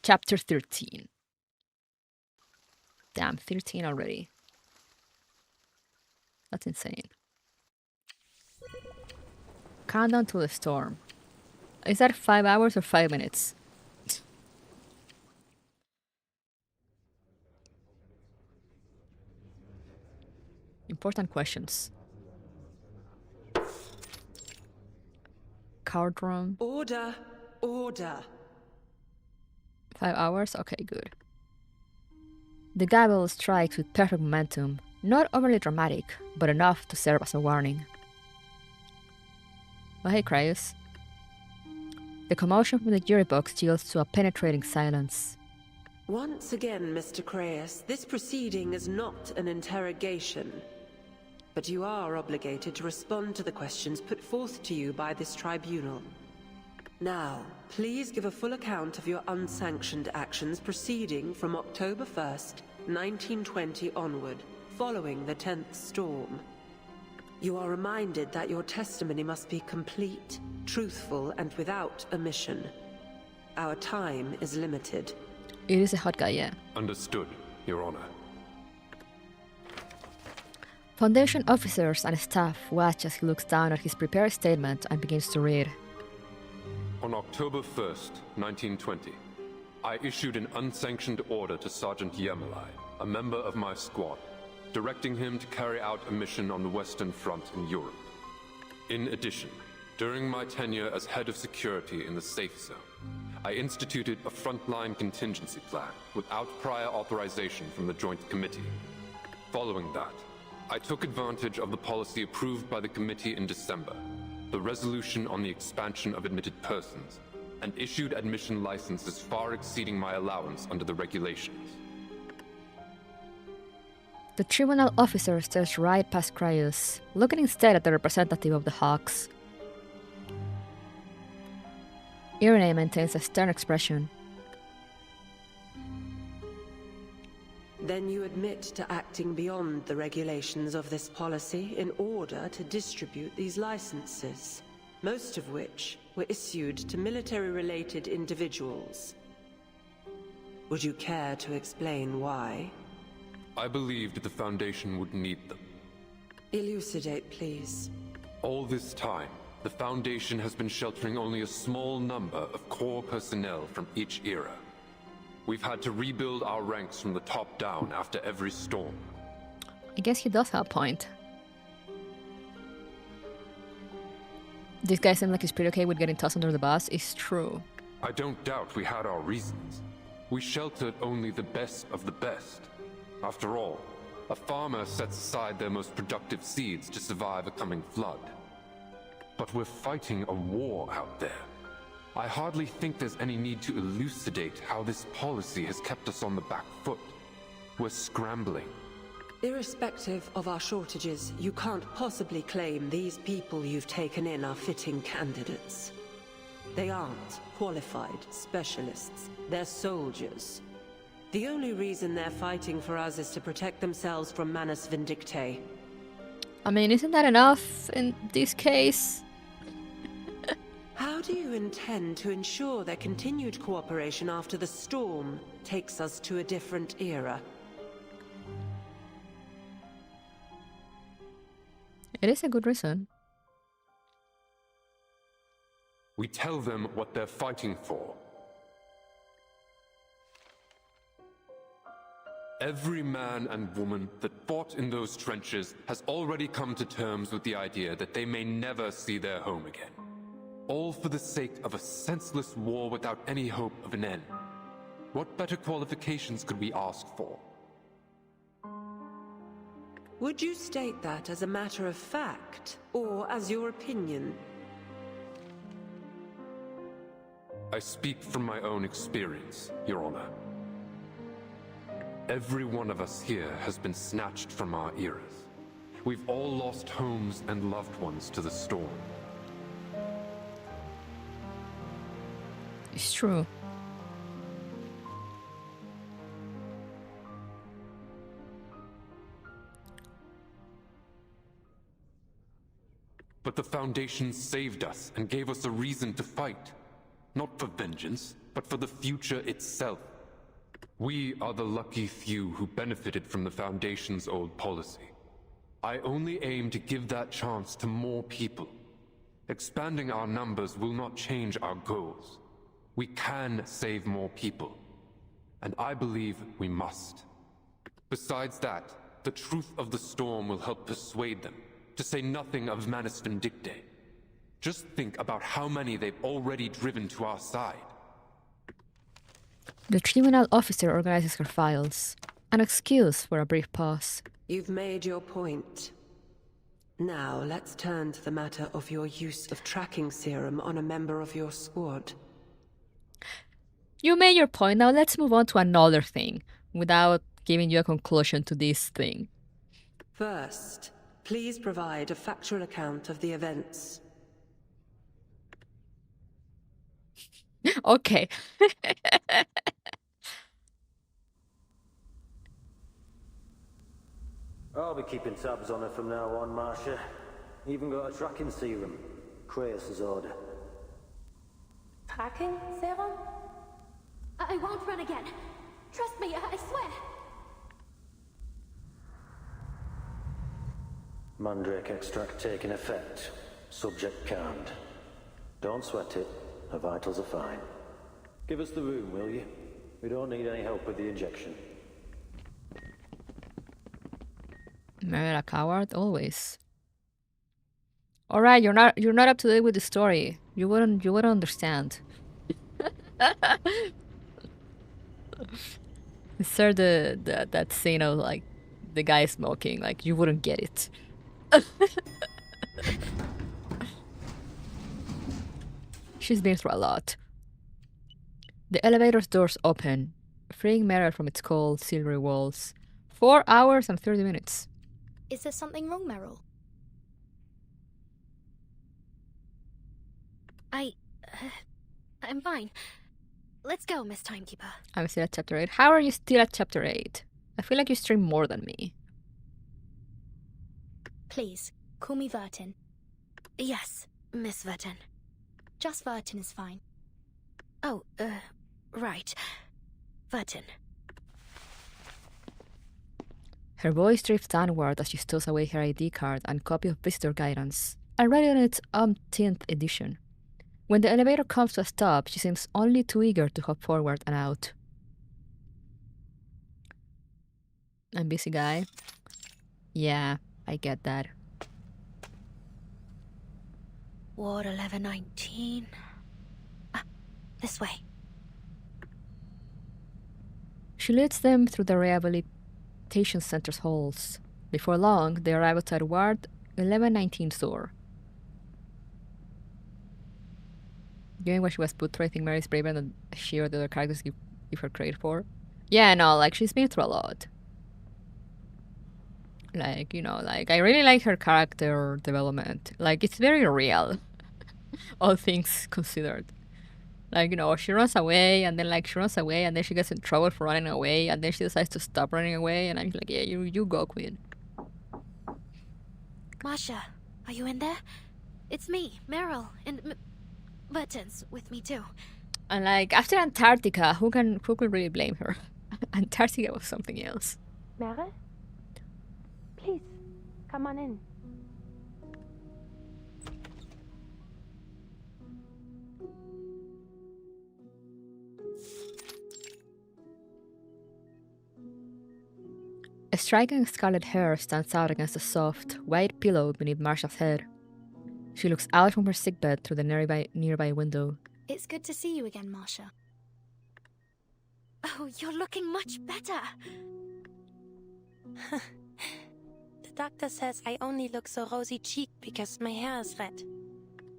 Chapter 13. Damn, 13 already. That's insane. Countdown to the storm. Is that 5 hours or 5 minutes? Important questions. Card room. Order! Order! 5 hours? Okay, good. The gavel strikes with perfect momentum, not overly dramatic, but enough to serve as a warning. Oh hey, Cryus. The commotion from the jury box yields to a penetrating silence. Once again, Mr. Cryus, this proceeding is not an interrogation. But you are obligated to respond to the questions put forth to you by this tribunal. Now, please give a full account of your unsanctioned actions proceeding from October 1st, 1920 onward, following the 10th storm. You are reminded that your testimony must be complete, truthful, and without omission. Our time is limited. It is a hot guy, yeah. Understood, Your Honor. Foundation officers and staff watch as he looks down at his prepared statement and begins to read. On October 1st, 1920, I issued an unsanctioned order to Sergeant Yermelai, a member of my squad, directing him to carry out a mission on the Western Front in Europe. In addition, during my tenure as head of security in the safe zone, I instituted a frontline contingency plan without prior authorization from the Joint Committee. Following that, I took advantage of the policy approved by the committee in December, the resolution on the expansion of admitted persons, and issued admission licenses far exceeding my allowance under the regulations. The tribunal officer stares right past Cryus, looking instead at the representative of the Hawks. Irene maintains a stern expression. Then you admit to acting beyond the regulations of this policy in order to distribute these licenses, most of which were issued to military-related individuals. Would you care to explain why? I believed the Foundation would need them. Elucidate, please. All this time, the Foundation has been sheltering only a small number of core personnel from each era. We've had to rebuild our ranks from the top down after every storm. I guess he does have a point. This guy seems like he's pretty okay with getting tossed under the bus. It's true. I don't doubt we had our reasons. We sheltered only the best of the best. After all, a farmer sets aside their most productive seeds to survive a coming flood. But we're fighting a war out there. I hardly think there's any need to elucidate how this policy has kept us on the back foot. We're scrambling. Irrespective of our shortages, you can't possibly claim these people you've taken in are fitting candidates. They aren't qualified specialists. They're soldiers. The only reason they're fighting for us is to protect themselves from Manus Vindictae. I mean, isn't that enough in this case? How do you intend to ensure their continued cooperation after the storm takes us to a different era? It is a good reason. We tell them what they're fighting for. Every man and woman that fought in those trenches has already come to terms with the idea that they may never see their home again. All for the sake of a senseless war without any hope of an end. What better qualifications could we ask for? Would you state that as a matter of fact, or as your opinion? I speak from my own experience, Your Honor. Every one of us here has been snatched from our eras. We've all lost homes and loved ones to the storm. It's true. But the Foundation saved us and gave us a reason to fight. Not for vengeance, but for the future itself. We are the lucky few who benefited from the Foundation's old policy. I only aim to give that chance to more people. Expanding our numbers will not change our goals. We can save more people. And I believe we must. Besides that, the truth of the storm will help persuade them, to say nothing of Manus Vindictae. Just think about how many they've already driven to our side. The tribunal officer organizes her files. An excuse for a brief pause. You've made your point. Now, let's turn to the matter of your use of tracking serum on a member of your squad. You made your point, now let's move on to another thing, without giving you a conclusion to this thing. First, please provide a factual account of the events. Okay. I'll be keeping tabs on her from now on, Marcia. Even got a tracking serum. Craeus's order. Tracking serum? I won't run again. Trust me, I swear. Mandrake extract taking effect. Subject calmed. Don't sweat it. Her vitals are fine. Give us the room, will you? We don't need any help with the injection. Married a coward always. Alright, you're not up to date with the story. You wouldn't understand. Sir, that scene of like the guy smoking, like you wouldn't get it. She's been through a lot. The elevator's doors open, freeing Meryl from its cold, silvery walls. 4 hours and 30 minutes. Is there something wrong, Meryl? I'm fine. Let's go, Miss Timekeeper. I'm still at chapter 8. How are you still at chapter 8? I feel like you stream more than me. Please, call me Vertin. Yes, Miss Vertin. Just Vertin is fine. Oh, right. Vertin. Her voice drifts downward as she stows away her ID card and copy of visitor guidance. I read it in its umpteenth edition. When the elevator comes to a stop, she seems only too eager to hop forward and out. I'm busy, guy. Yeah, I get that. Ward 1119. This way. She leads them through the rehabilitation center's halls. Before long, they arrive outside Ward 1119's door. Given what she was put through, I think Mary's braver than she or the other characters give her credit for. Yeah, no, like, she's been through a lot. Like, you know, like, I really like her character development. Like, it's very real, all things considered. Like, you know, she runs away, and then, like, she runs away, and then she gets in trouble for running away, and then she decides to stop running away, and I'm like, yeah, you go, queen. Masha, are you in there? It's me, Meryl, and Vertin's with me too. And, like, after Antarctica, who could really blame her? Antarctica was something else. Meryl? Please, come on in. A striking scarlet hair stands out against the soft, white pillow beneath Marsha's head. She looks out from her sickbed through the nearby window. It's good to see you again, Marsha. Oh, you're looking much better. The doctor says I only look so rosy-cheeked because my hair is red.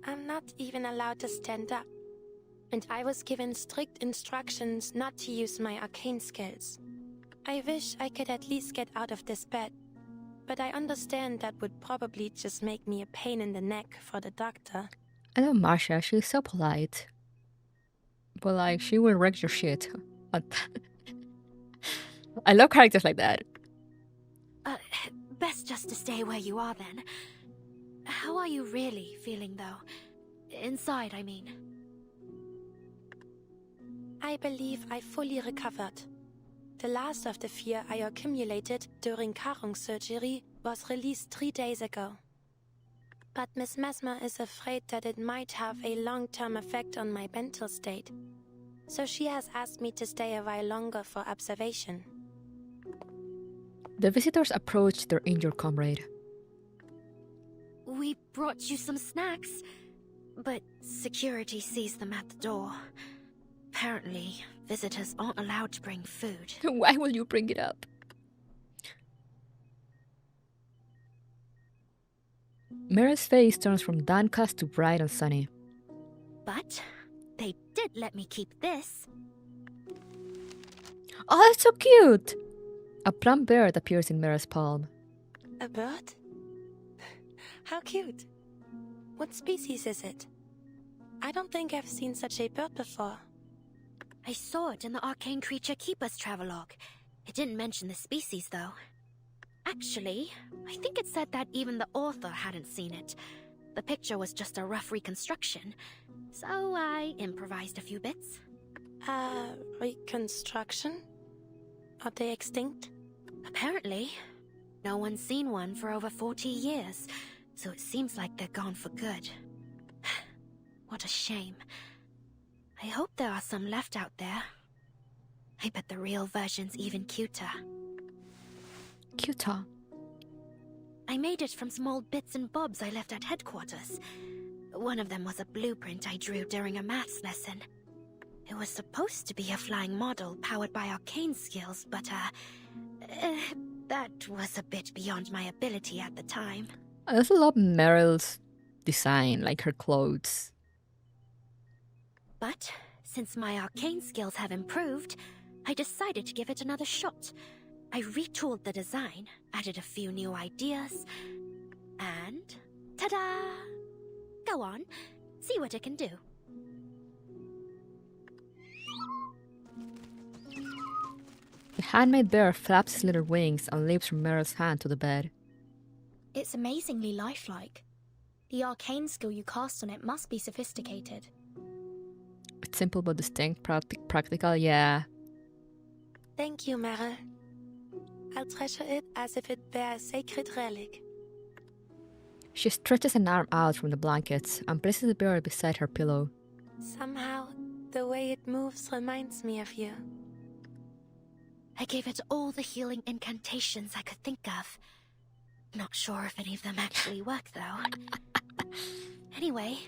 I'm not even allowed to stand up. And I was given strict instructions not to use my arcane skills. I wish I could at least get out of this bed. But I understand that would probably just make me a pain in the neck for the doctor. I love Marsha, she's so polite. But, like, she will wreck your shit. I love characters like that. Best just to stay where you are then. How are you really feeling, though? Inside, I mean. I believe I fully recovered. The last of the fear I accumulated during Karung surgery was released 3 days ago. But Miss Mesmer is afraid that it might have a long-term effect on my mental state. So she has asked me to stay a while longer for observation. The visitors approach their injured comrade. We brought you some snacks, but security sees them at the door. Apparently, visitors aren't allowed to bring food. Why will you bring it up? Mira's face turns from downcast to bright and sunny. But they did let me keep this. Oh, that's so cute! A plump bird appears in Mira's palm. A bird? How cute. What species is it? I don't think I've seen such a bird before. I saw it in the Arcane Creature Keeper's travelogue. It didn't mention the species, though. Actually, I think it said that even the author hadn't seen it. The picture was just a rough reconstruction, so I improvised a few bits. Reconstruction? Are they extinct? Apparently. No one's seen one for over 40 years, so it seems like they're gone for good. What a shame. I hope there are some left out there. I bet the real version's even cuter. Cuter? I made it from some old bits and bobs I left at headquarters. One of them was a blueprint I drew during a maths lesson. It was supposed to be a flying model powered by arcane skills, but, that was a bit beyond my ability at the time. I also love Meryl's design, like her clothes. But, since my arcane skills have improved, I decided to give it another shot. I retooled the design, added a few new ideas, and ta-da! Go on, see what it can do. The handmade bear flaps his little wings and leaps from Meryl's hand to the bed. It's amazingly lifelike. The arcane skill you cast on it must be sophisticated. It's simple but distinct, practical, yeah. Thank you, Meryl. I'll treasure it as if it were a sacred relic. She stretches an arm out from the blankets and places the bear beside her pillow. Somehow, the way it moves reminds me of you. I gave it all the healing incantations I could think of. Not sure if any of them actually work, though. Anyway,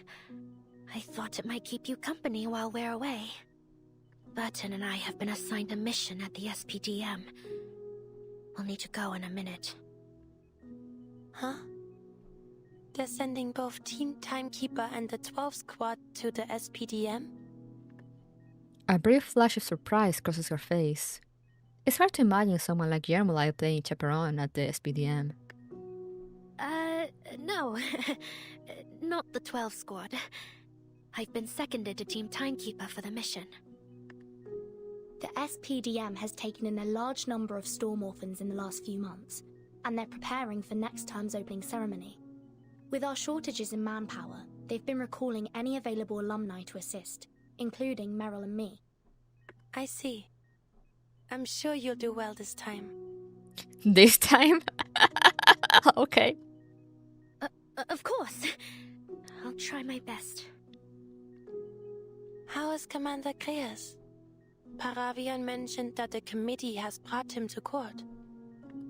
I thought it might keep you company while we're away. Burton and I have been assigned a mission at the SPDM. We'll need to go in a minute. Huh? They're sending both Team Timekeeper and the 12 Squad to the SPDM? A brief flash of surprise crosses her face. It's hard to imagine someone like Yermolai playing chaperone at the SPDM. No. Not the 12 Squad. I've been seconded to Team Timekeeper for the mission. The SPDM has taken in a large number of Storm Orphans in the last few months, and they're preparing for next term's opening ceremony. With our shortages in manpower, they've been recalling any available alumni to assist, including Meryl and me. I see. I'm sure you'll do well this time. This time? Okay. Of course. I'll try my best. How is Commander Kreas? Paravian mentioned that the committee has brought him to court.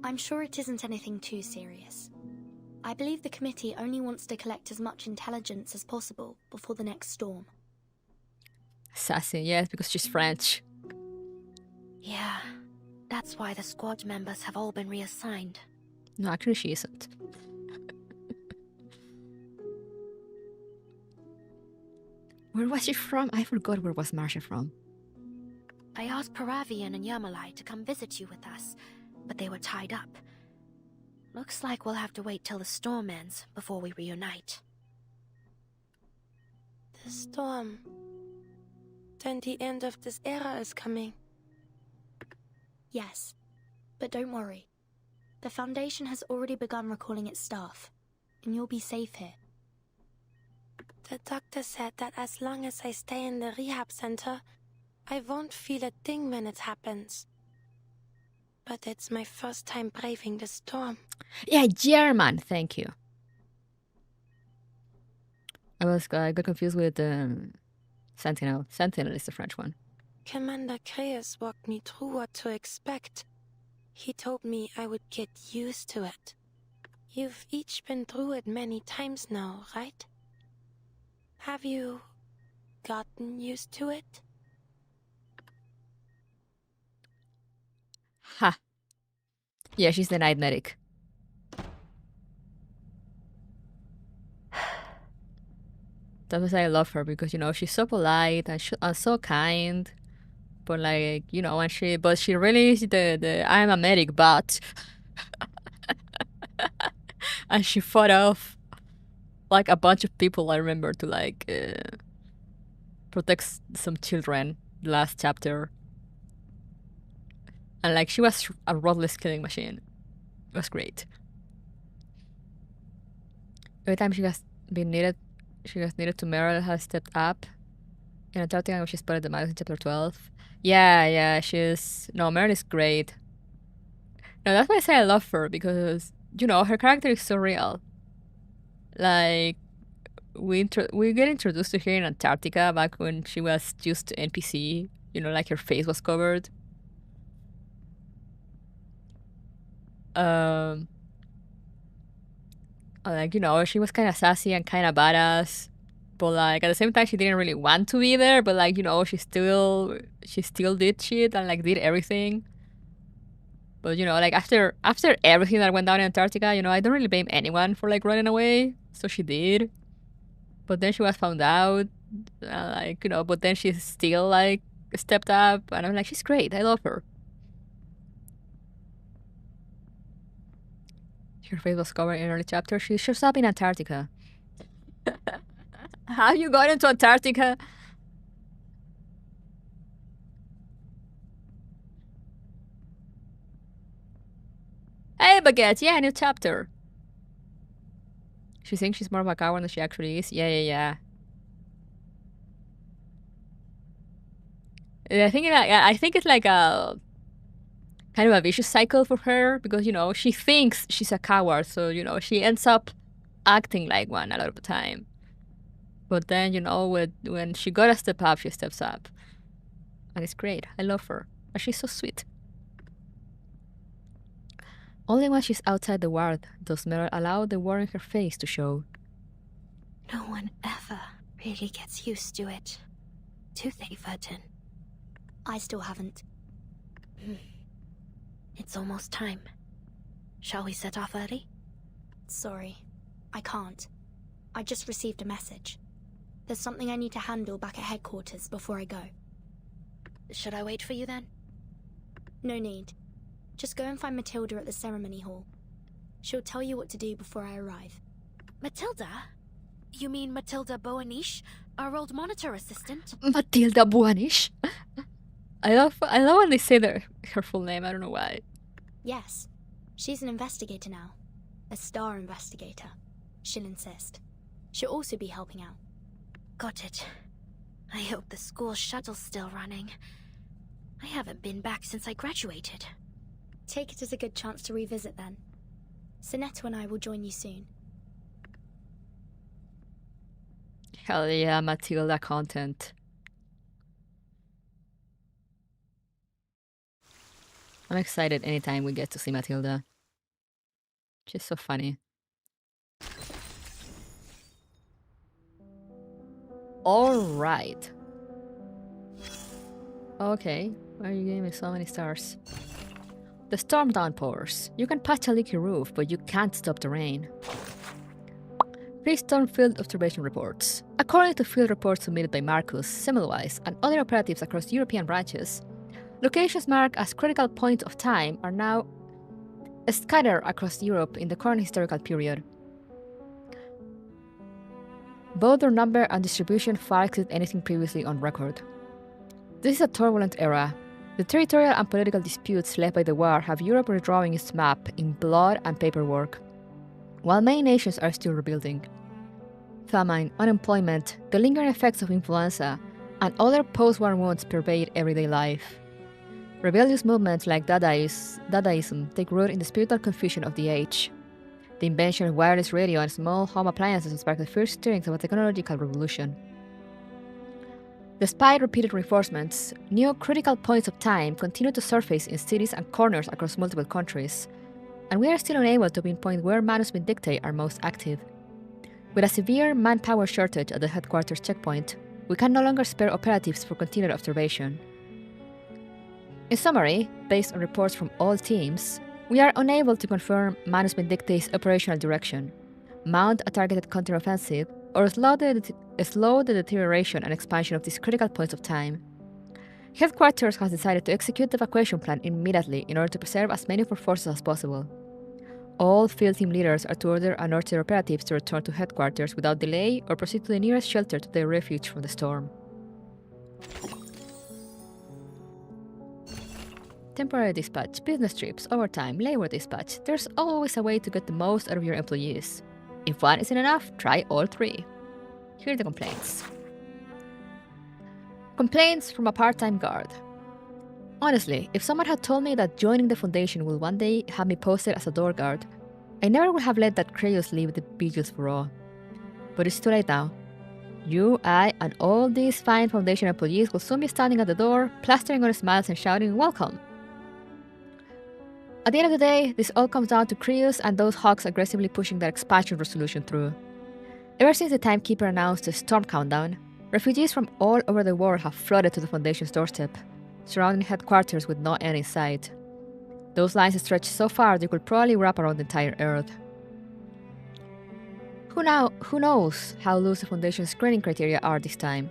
I'm sure it isn't anything too serious. I believe the committee only wants to collect as much intelligence as possible before the next storm. Sassy, yes, because she's French. Yeah, that's why the squad members have all been reassigned. No, actually she isn't. Where was she from? I forgot where was Marcia from. I asked Paravian and Yermolai to come visit you with us, but they were tied up. Looks like we'll have to wait till the storm ends before we reunite. The storm. Then the end of this era is coming. Yes, but don't worry. The Foundation has already begun recalling its staff, and you'll be safe here. The doctor said that as long as I stay in the rehab center, I won't feel a thing when it happens. But it's my first time braving the storm. Yeah, German, thank you. I got confused with Sentinel. Sentinel is the French one. Commander Kreas walked me through what to expect. He told me I would get used to it. You've each been through it many times now, right? Have you gotten used to it? Ha. Yeah, she's the night medic. That's why I love her, because, you know, she's so polite and so kind. But, like, you know, but she really is the I'm a medic, but. And she fought off, like, a bunch of people, I remember, to, like, protect some children, the last chapter. And, like, she was a ruthless killing machine. It was great. Every time she was needed to Meryl has stepped up. In Antarctica, when she spotted the mouse in chapter 12. Yeah, Meryl is great. No, that's why I say I love her, because, you know, her character is so real. Like, we get introduced to her in Antarctica back when she was just NPC. You know, like her face was covered. Like, you know, she was kind of sassy and kind of badass, but, like, at the same time, she didn't really want to be there, but, like, you know, she still did shit and, like, did everything. But, you know, like, after everything that went down in Antarctica, you know, I don't really blame anyone for, like, running away, so she did. But then she was found out, like, you know, but then she still, like, stepped up, and I'm like, she's great, I love her. Her face was covered in early chapter. She shows up in Antarctica. How you got into Antarctica? Hey, Baguette. Yeah, new chapter. She thinks she's more of a coward than she actually is. Yeah. I think it's like a kind of a vicious cycle for her because she thinks she's a coward, so she ends up acting like one a lot of the time. But then when she gotta step up, she steps up, and it's great. I love her, and she's so sweet. Only when she's outside the ward does Meryl allow the war in her face to show. No one ever really gets used to it, do they, Verdun? I still haven't. It's almost time. Shall we set off early? Sorry, I can't. I just received a message. There's something I need to handle back at headquarters before I go. Should I wait for you then? No need. Just go and find Matilda at the ceremony hall. She'll tell you what to do before I arrive. Matilda? You mean Matilda Boanish, our old monitor assistant? Matilda Boanish? I love when they say her full name. I don't know why. Yes. She's an investigator now. A star investigator. She'll insist. She'll also be helping out. Got it. I hope the school shuttle's still running. I haven't been back since I graduated. Take it as a good chance to revisit then. Sonetta and I will join you soon. Hell yeah, Matilda content. I'm excited anytime we get to see Matilda. She's so funny. Alright. Okay, why are you giving me so many stars? The storm downpours. You can patch a leaky roof, but you can't stop the rain. Pre-storm field observation reports. According to field reports submitted by Marcus, Semmelweis, and other operatives across European branches, locations marked as critical points of time are now scattered across Europe in the current historical period. Both their number and distribution far exceed anything previously on record. This is a turbulent era. The territorial and political disputes left by the war have Europe redrawing its map in blood and paperwork, while many nations are still rebuilding. Famine, unemployment, the lingering effects of influenza, and other post-war wounds pervade everyday life. Rebellious movements like Dadaism take root in the spiritual confusion of the age. The invention of wireless radio and small home appliances sparked the first stirrings of a technological revolution. Despite repeated reinforcements, new critical points of time continue to surface in cities and corners across multiple countries, and we are still unable to pinpoint where Manus Vindictae are most active. With a severe manpower shortage at the headquarters checkpoint, we can no longer spare operatives for continued observation. In summary, based on reports from all teams, we are unable to confirm Manus Vindictae's operational direction, mount a targeted counteroffensive, or slow the deterioration and expansion of these critical points of time. Headquarters has decided to execute the evacuation plan immediately in order to preserve as many of our forces as possible. All field team leaders are to order unarchived operatives to return to headquarters without delay or proceed to the nearest shelter to take refuge from the storm. Temporary dispatch, business trips, overtime, labor dispatch. There's always a way to get the most out of your employees. If one isn't enough, try all three. Here are the complaints. Complaints from a part-time guard. Honestly, if someone had told me that joining the Foundation will one day have me posted as a door guard, I never would have let that Kratos leave the vigils for all. But it's too late now. You, I, and all these fine Foundation employees will soon be standing at the door, plastering on smiles and shouting, "Welcome!" At the end of the day, this all comes down to Kratos and those hawks aggressively pushing their expansion resolution through. Ever since the timekeeper announced the storm countdown, refugees from all over the world have flooded to the Foundation's doorstep, surrounding headquarters with no end in sight. Those lines stretch so far they could probably wrap around the entire Earth. Who knows how loose the Foundation's screening criteria are this time?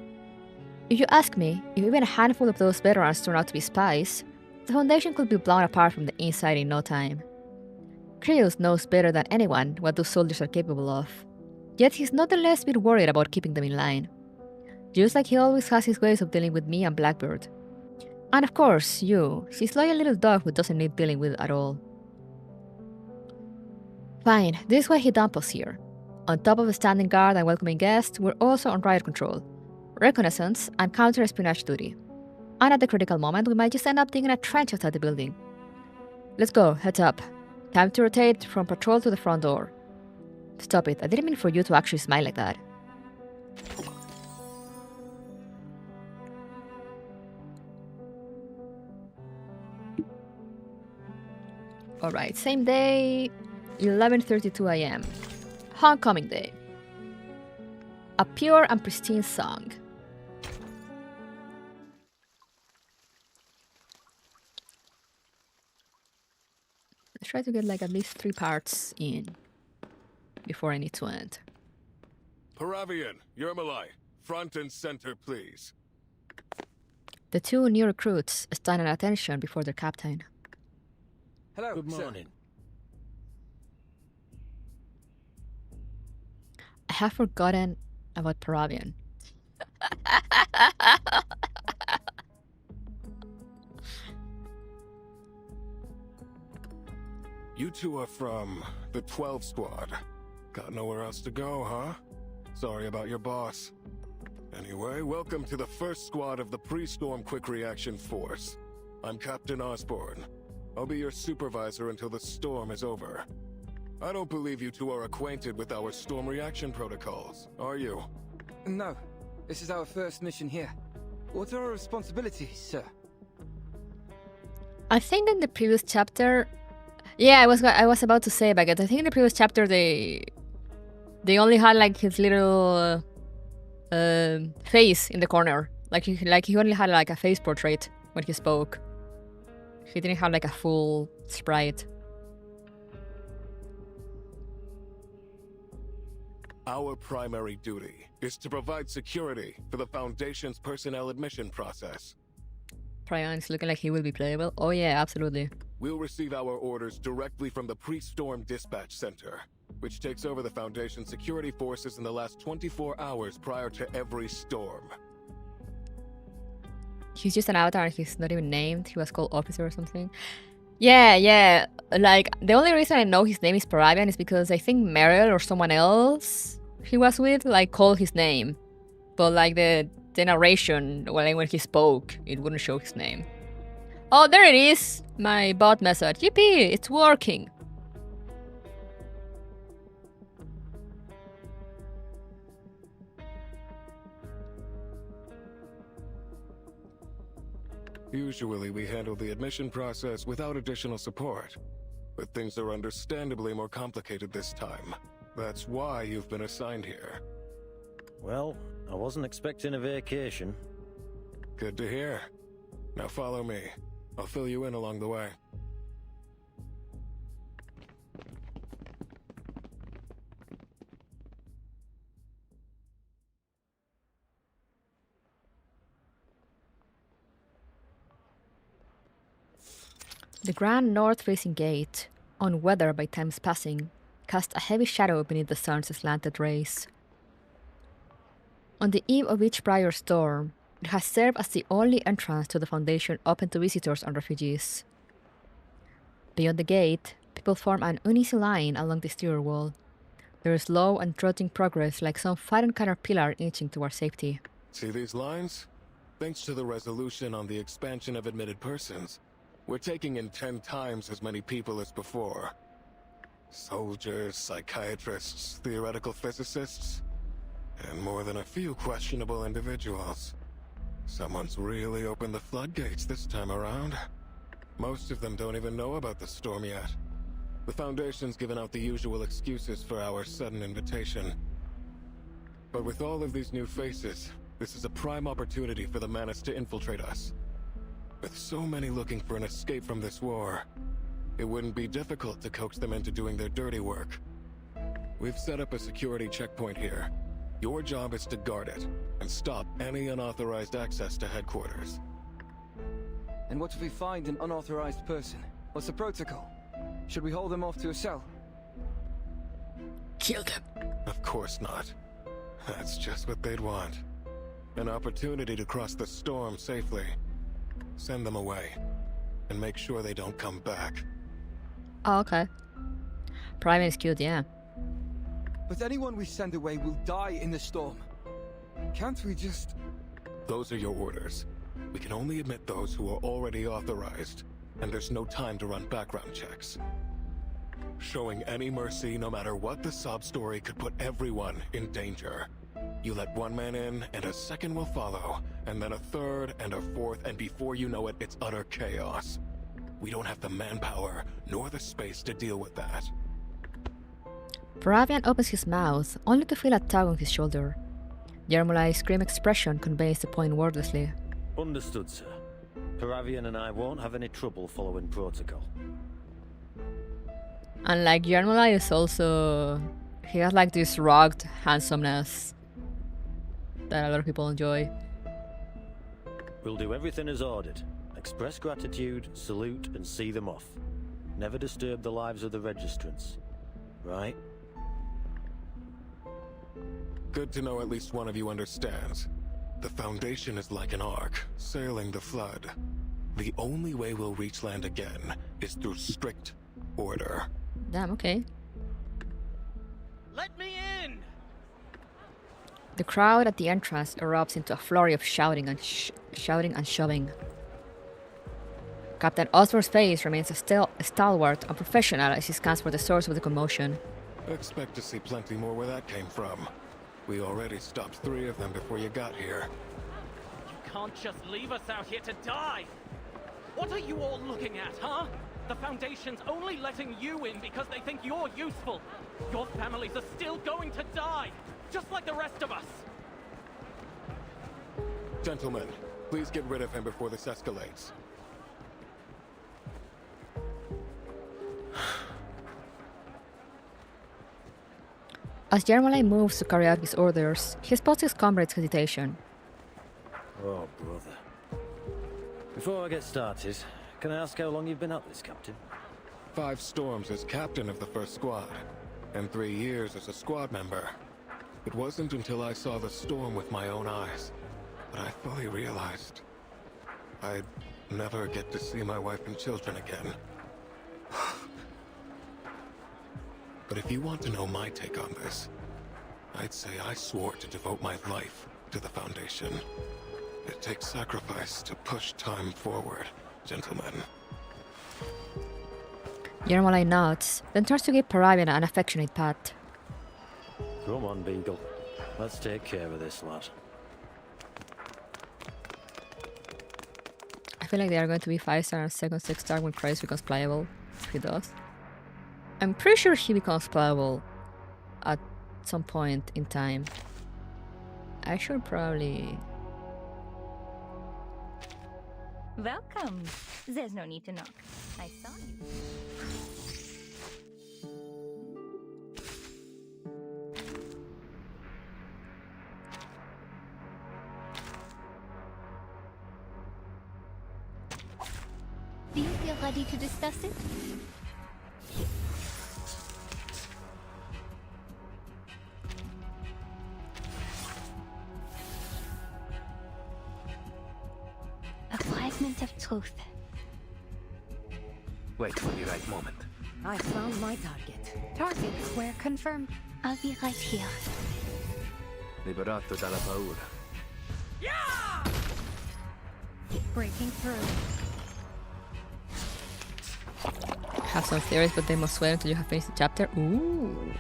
If you ask me, if even a handful of those veterans turn out to be spies, the Foundation could be blown apart from the inside in no time. Krios knows better than anyone what those soldiers are capable of. Yet he's not the least bit worried about keeping them in line. Just like he always has his ways of dealing with me and Blackbird. And of course, you, his loyal little dog who doesn't need dealing with at all. Fine, this is why he dumped us here. On top of standing guard and welcoming guests, we're also on riot control, reconnaissance, and counter-espionage duty. And at the critical moment, we might just end up digging a trench outside the building. Let's go, heads up. Time to rotate from patrol to the front door. Stop it, I didn't mean for you to actually smile like that. Alright, same day, 11:32 AM. Homecoming Day. A pure and pristine song. Let's try to get like at least 3 parts in before I need to end. Paravian, Yermalai, front and center, please. The 2 new recruits stand at attention before their captain. Hello, Good morning. I have forgotten about Paravian. You two are from the 12 squad. Got nowhere else to go, huh? Sorry about your boss. Anyway, welcome to the first squad of the Pre-Storm Quick Reaction Force. I'm Captain Osborne. I'll be your supervisor until the storm is over. I don't believe you two are acquainted with our storm reaction protocols, are you? No, this is our first mission here. What are our responsibilities, sir? I think in the previous chapter, yeah, I was about to say Baguette. I think in the previous chapter they only had like his little face in the corner, like he only had like a face portrait when he spoke. He didn't have like a full sprite. Our primary duty is to provide security for the Foundation's personnel admission process. Prion is looking like he will be playable. Oh yeah, absolutely. We'll receive our orders directly from the Pre-Storm Dispatch Center, which takes over the Foundation security forces in the last 24 hours prior to every storm. He's just an avatar, he's not even named. He was called Officer or something. Yeah. Like, the only reason I know his name is Paravian is because I think Meryl or someone else he was with, like, called his name. But, like, the narration, when he spoke, it wouldn't show his name. Oh, there it is! My bot message. Yippee! It's working! Usually we handle the admission process without additional support, but things are understandably more complicated this time. That's why you've been assigned here. Well, I wasn't expecting a vacation. Good to hear. Now follow me. I'll fill you in along the way. The grand north-facing gate, unweathered by time's passing, cast a heavy shadow beneath the sun's slanted rays. On the eve of each prior storm, it has served as the only entrance to the Foundation open to visitors and refugees. Beyond the gate, people form an uneasy line along the exterior wall, their slow and trotting progress like some frightened caterpillar inching toward safety. See these lines? Thanks to the resolution on the expansion of admitted persons, we're taking in 10 times as many people as before. Soldiers, psychiatrists, theoretical physicists, and more than a few questionable individuals. Someone's really opened the floodgates this time around. Most of them don't even know about the storm yet. The Foundation's given out the usual excuses for our sudden invitation. But with all of these new faces, this is a prime opportunity for the Manus to infiltrate us. With so many looking for an escape from this war, it wouldn't be difficult to coax them into doing their dirty work. We've set up a security checkpoint here. Your job is to guard it, and stop any unauthorized access to headquarters. And what if we find an unauthorized person? What's the protocol? Should we hold them off to a cell? Kill them. Of course not. That's just what they'd want. An opportunity to cross the storm safely. Send them away. And make sure they don't come back. Oh, okay. Private is cute, yeah. But anyone we send away will die in the storm. Can't we just... Those are your orders. We can only admit those who are already authorized. And there's no time to run background checks. Showing any mercy, no matter what the sob story, could put everyone in danger. You let one man in, and a second will follow, and then a third, and a fourth, and before you know it, it's utter chaos. We don't have the manpower, nor the space to deal with that. Paravian opens his mouth, only to feel a tug on his shoulder. Yermolai's grim expression conveys the point wordlessly. Understood, sir. Paravian and I won't have any trouble following protocol. And like Yermolai is also... He has like this rugged handsomeness that a lot of people enjoy. We'll do everything as ordered. Express gratitude, salute, and see them off. Never disturb the lives of the registrants. Right? Good to know at least one of you understands. The Foundation is like an ark, sailing the flood. The only way we'll reach land again is through strict order. Damn, okay. Let me in! The crowd at the entrance erupts into a flurry of shouting and shoving. Captain Osborne's face remains stalwart and professional as he scans for the source of the commotion. Expect to see plenty more where that came from. We already stopped 3 of them before you got here. You can't just leave us out here to die! What are you all looking at, huh? The Foundation's only letting you in because they think you're useful. Your families are still going to die, just like the rest of us. Gentlemen, please get rid of him before this escalates. As Yermolai moves to carry out his orders, he spots his comrade's hesitation. Oh, brother. Before I get started, can I ask how long you've been at this, Captain? 5 storms as captain of the first squad, and 3 years as a squad member. It wasn't until I saw the storm with my own eyes that I fully realized I'd never get to see my wife and children again. But if you want to know my take on this, I'd say I swore to devote my life to the Foundation. It takes sacrifice to push time forward, gentlemen. Yermolai nods, then turns to give Paravian an affectionate pat. Come on, Beagle. Let's take care of this, lad. I feel like they are going to be 5-star and second 6-star when Christ becomes playable, if he does. I'm pretty sure he becomes playable at some point in time. I should probably... Welcome. There's no need to knock. I saw you. Do you feel ready to discuss it? A fragment of truth. Wait for the right moment. I found my target. Target square confirmed. I'll be right here. Liberato dalla paura. Breaking through. Have some theories, but they must wait until you have finished the chapter. Ooh.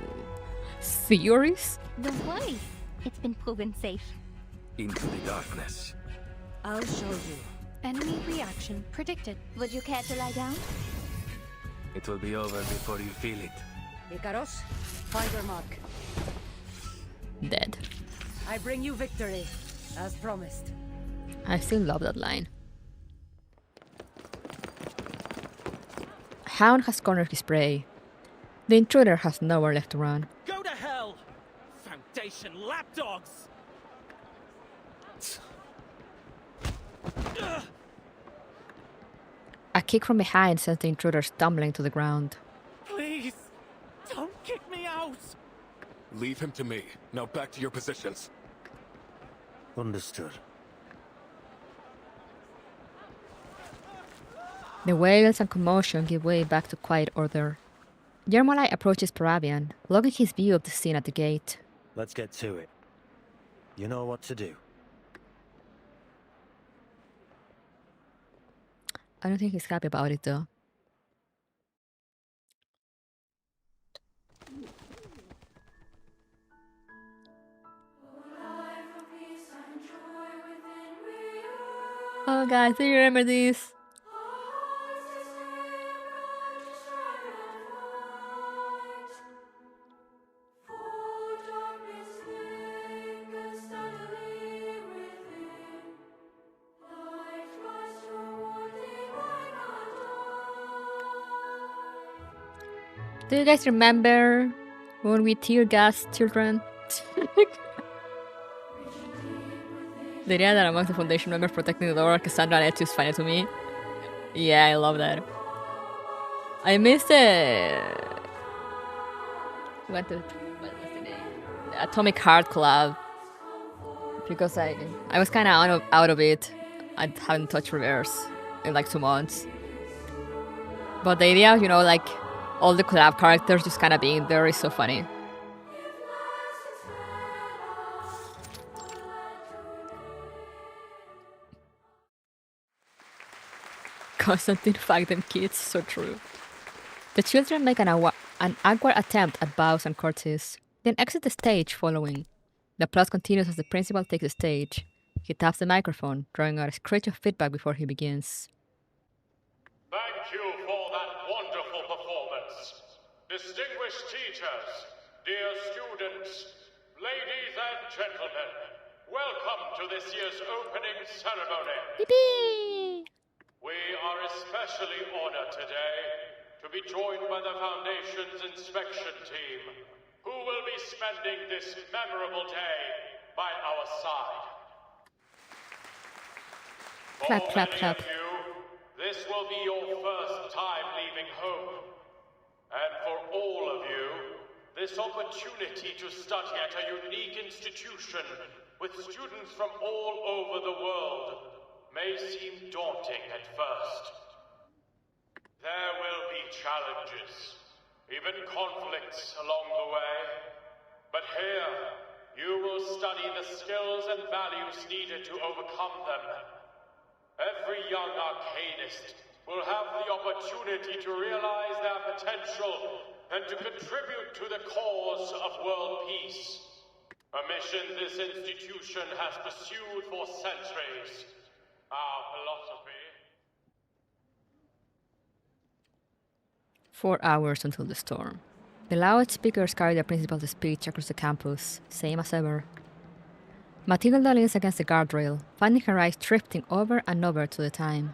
Theories? Don't worry. It's been proven safe. Into the darkness. I'll show you. Enemy reaction predicted. Would you care to lie down? It will be over before you feel it. Icaros, find your mark. Dead. I bring you victory, as promised. I still love that line. Hound has cornered his prey. The intruder has nowhere left to run. Go to hell! Foundation lapdogs! A kick from behind sends the intruder stumbling to the ground. Leave him to me. Now back to your positions. Understood. The wails and commotion give way back to quiet order. Yermolai approaches Parabian, logging his view of the scene at the gate. Let's get to it. You know what to do. I don't think he's happy about it though. Oh guys, do you remember this? Do you guys remember when we tear gas children? The idea that amongst the Foundation members protecting the door, Cassandra and Etu is funny to me. Yeah, I love that. I missed what was the name? The Atomic Heart Club. Because I was kind of out of it. I haven't touched Reverse in like 2 months. But the idea, you know, like all the collab characters just kind of being there is so funny. Constantine, fuck them kids, so true. The children make an awkward attempt at bows and curtsies, then exit the stage following. The applause continues as the principal takes the stage. He taps the microphone, drawing out a screech of feedback before he begins. Thank you for that wonderful performance. Distinguished teachers, dear students, ladies and gentlemen, welcome to this year's opening ceremony. Yippee! We are especially honored today to be joined by the Foundation's inspection team, who will be spending this memorable day by our side. Clap, For clap, many clap. of you, this will be your first time leaving home. And for all of you, this opportunity to study at a unique institution with students from all over the world may seem daunting at first. There will be challenges, even conflicts along the way. But here, you will study the skills and values needed to overcome them. Every young arcanist will have the opportunity to realize their potential and to contribute to the cause of world peace. A mission this institution has pursued for centuries. Our philosophy. 4 hours until the storm. The loudspeakers carry the principal's speech across the campus, same as ever. Matilda leans against the guardrail, finding her eyes drifting over and over to the time.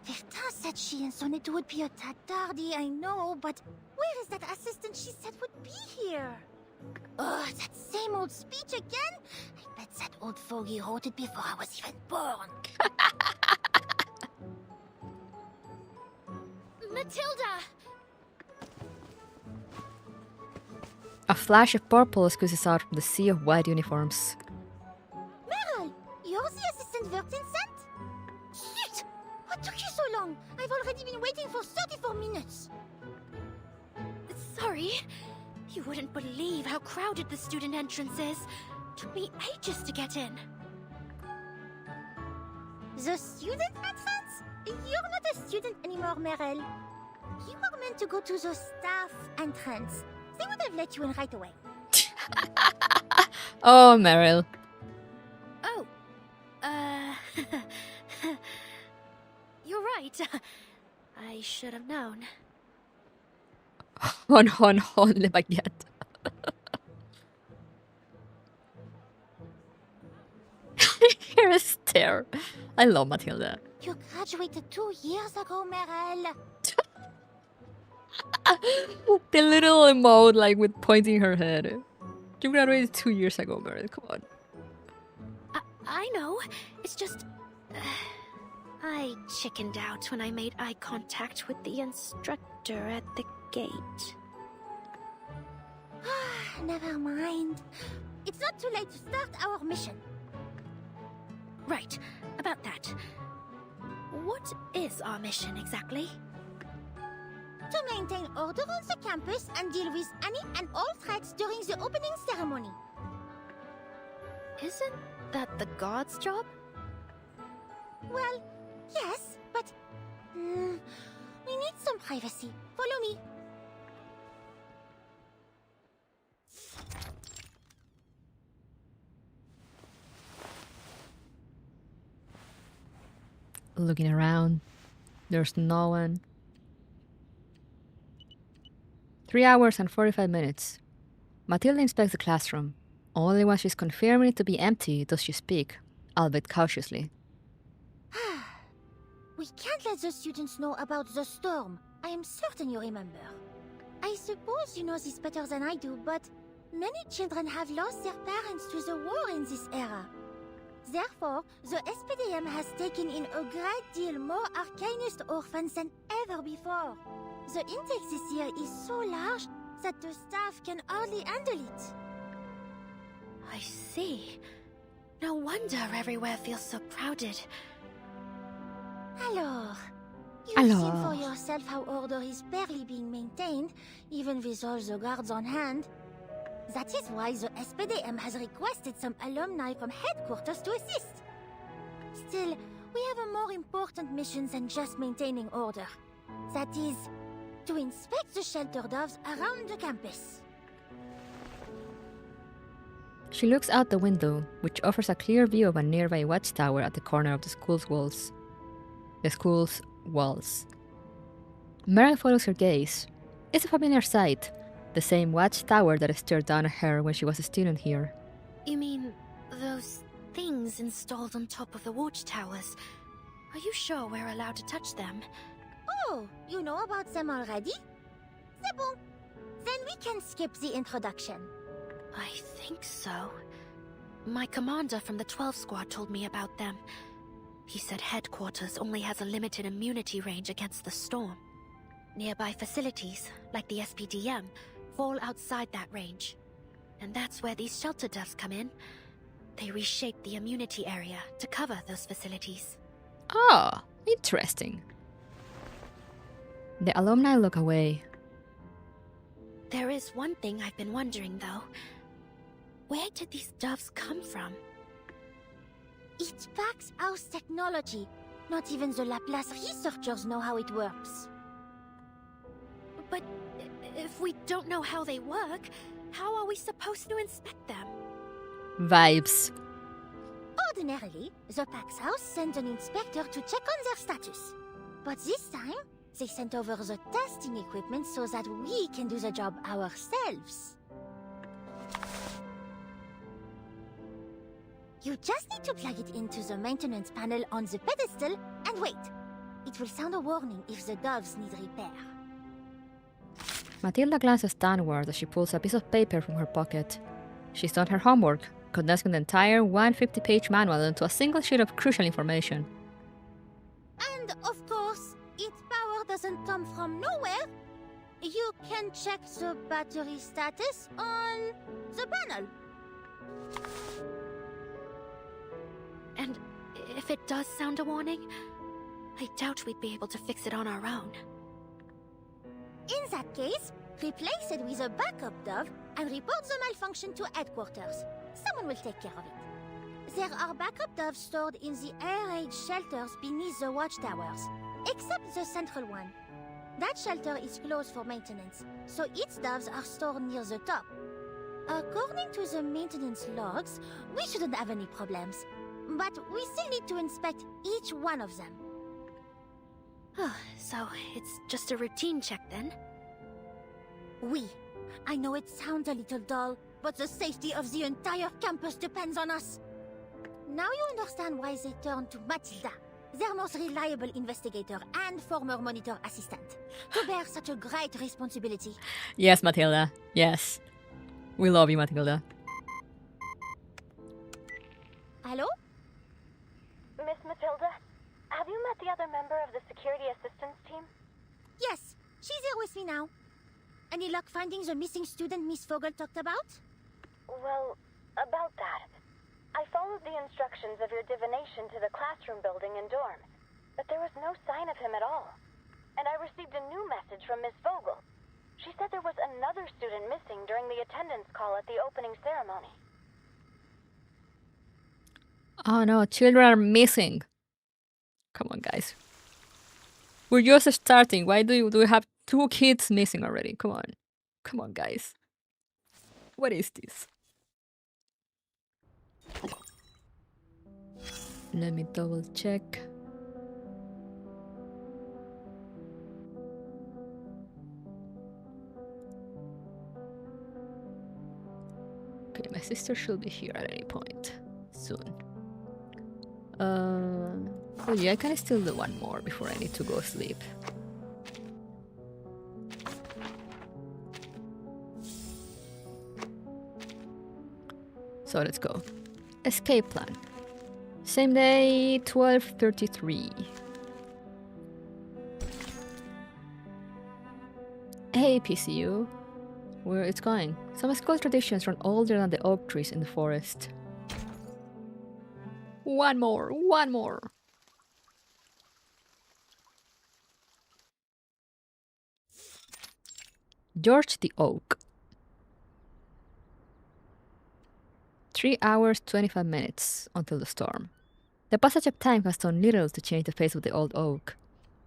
Verta said she and Sonnet would be a tad tardy, I know, but where is that assistant she said would be here? Ugh, that same old speech again? I bet that old fogey wrote it before I was even born. Matilda! A flash of purple squeezes out from the sea of white uniforms. Meryl, you're the assistant Vertin sent? Shit! What took you so long? I've already been waiting for 34 minutes. Sorry. You wouldn't believe how crowded the student entrance is. Took me ages to get in. The student entrance? You're not a student anymore, Meryl. You were meant to go to the staff entrance. They would have let you in right away. Oh, Meryl. Oh. You're right. I should have known. On, le baguette. Here is stare. I love Matilda. You graduated 2 years ago, Meryl. The little emote, like with pointing her head. You graduated 2 years ago, Meryl. Come on. I know. It's just... I chickened out when I made eye contact with the instructor at the gate. Never mind. It's not too late to start our mission. Right, about that. What is our mission exactly? To maintain order on the campus and deal with any and all threats during the opening ceremony. Isn't that the guard's job? Well, yes, but... we need some privacy. Follow me. Looking around. There's no one. 3 hours and 45 minutes. Matilda inspects the classroom. Only when she's confirming it to be empty does she speak, albeit cautiously. We can't let the students know about the storm. I am certain you remember. I suppose you know this better than I do, but many children have lost their parents to the war in this era. Therefore, the SPDM has taken in a great deal more Arcanist orphans than ever before. The intake this year is so large that the staff can hardly handle it. I see. No wonder everywhere feels so crowded. Alors, you've seen for yourself how order is barely being maintained, even with all the guards on hand. That is why the SPDM has requested some alumni from headquarters to assist. Still, we have a more important mission than just maintaining order. That is, to inspect the shelter doves around the campus. She looks out the window, which offers a clear view of a nearby watchtower at the corner of the school's walls. Meryl follows her gaze. It's a familiar sight. The same watchtower that stared down at her when she was a student here. You mean those things installed on top of the watchtowers? Are you sure we're allowed to touch them? Oh, you know about them already? C'est bon. Then we can skip the introduction. I think so. My commander from the 12 squad told me about them. He said headquarters only has a limited immunity range against the storm. Nearby facilities, like the SPDM, fall outside that range. And that's where these shelter doves come in. They reshape the immunity area to cover those facilities. Ah, interesting. The alumni look away. There is one thing I've been wondering, though. Where did these doves come from? It's backhouse technology. Not even the Laplace researchers know how it works. But if we don't know how they work, how are we supposed to inspect them? Vibes. Ordinarily, the Pax House sends an inspector to check on their status. But this time, they sent over the testing equipment so that we can do the job ourselves. You just need to plug it into the maintenance panel on the pedestal and wait. It will sound a warning if the doves need repair. Matilda glances downward as she pulls a piece of paper from her pocket. She's done her homework, condensing the entire 150-page manual into a single sheet of crucial information. And of course, its power doesn't come from nowhere. You can check the battery status on the panel. And if it does sound a warning, I doubt we'd be able to fix it on our own. In that case, replace it with a backup dove and report the malfunction to headquarters. Someone will take care of it. There are backup doves stored in the air raid shelters beneath the watchtowers, except the central one. That shelter is closed for maintenance, so its doves are stored near the top. According to the maintenance logs, we shouldn't have any problems. But we still need to inspect each one of them. So it's just a routine check then? I know it sounds a little dull, but the safety of the entire campus depends on us. Now you understand why they turned to Matilda, their most reliable investigator and former monitor assistant, to bear such a great responsibility. Yes, Matilda. Yes. We love you, Matilda. Hello? Miss Matilda, have you met the other member of the security assistance team? Yes, she's here with me now. Any luck finding the missing student Miss Vogel talked about? Well, about that. I followed the instructions of your divination to the classroom building and dorm, but there was no sign of him at all. And I received a new message from Miss Vogel. She said there was another student missing during the attendance call at the opening ceremony. Oh no, children are missing. Come on, guys. We're just starting. Why do we have 2 kids missing already? Come on. Come on, guys. What is this? Let me double check. Okay, my sister should be here at any point soon. Oh yeah, I can still do one more before I need to go sleep. So let's go. Escape plan. Same day, 12:33. Hey PCU. Where it's going? Some school traditions run older than the oak trees in the forest. One more, one more. George the Oak. 3 hours, 25 minutes until the storm. The passage of time has done little to change the face of the old oak.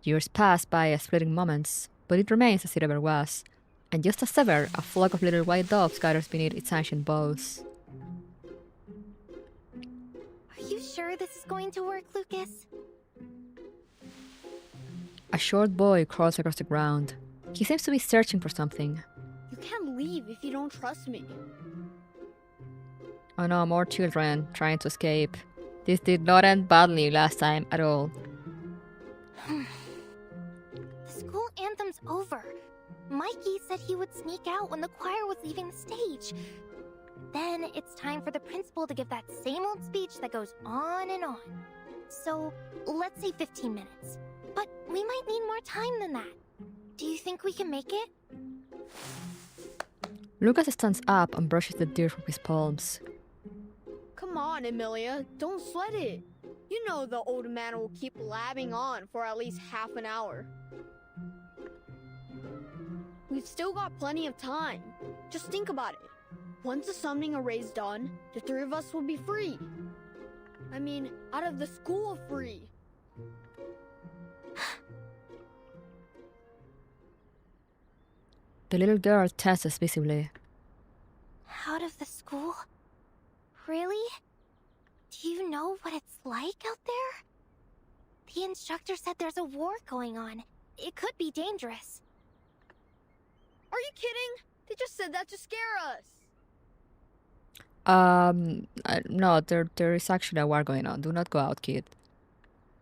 Years pass by as fleeting moments, but it remains as it ever was. And just as ever, a flock of little white doves gathers beneath its ancient boughs. Are you sure this is going to work, Lucas? A short boy crawls across the ground. He seems to be searching for something. You can't leave if you don't trust me. Oh no, more children trying to escape. This did not end badly last time at all. The school anthem's over. Mikey said he would sneak out when the choir was leaving the stage. Then it's time for the principal to give that same old speech that goes on and on. So, let's say 15 minutes. But we might need more time than that. Do you think we can make it? Lucas stands up and brushes the dirt from his palms. Come on, Emilia, don't sweat it. You know the old man will keep blabbing on for at least half an hour. We've still got plenty of time. Just think about it. Once the summoning array's done, the 3 of us will be free. I mean, out of the school free. The little girl tenses visibly. Out of the school? Really? Do you know what it's like out there? The instructor said there's a war going on. It could be dangerous. Are you kidding? They just said that to scare us. No, there is actually a war going on. Do not go out, kid.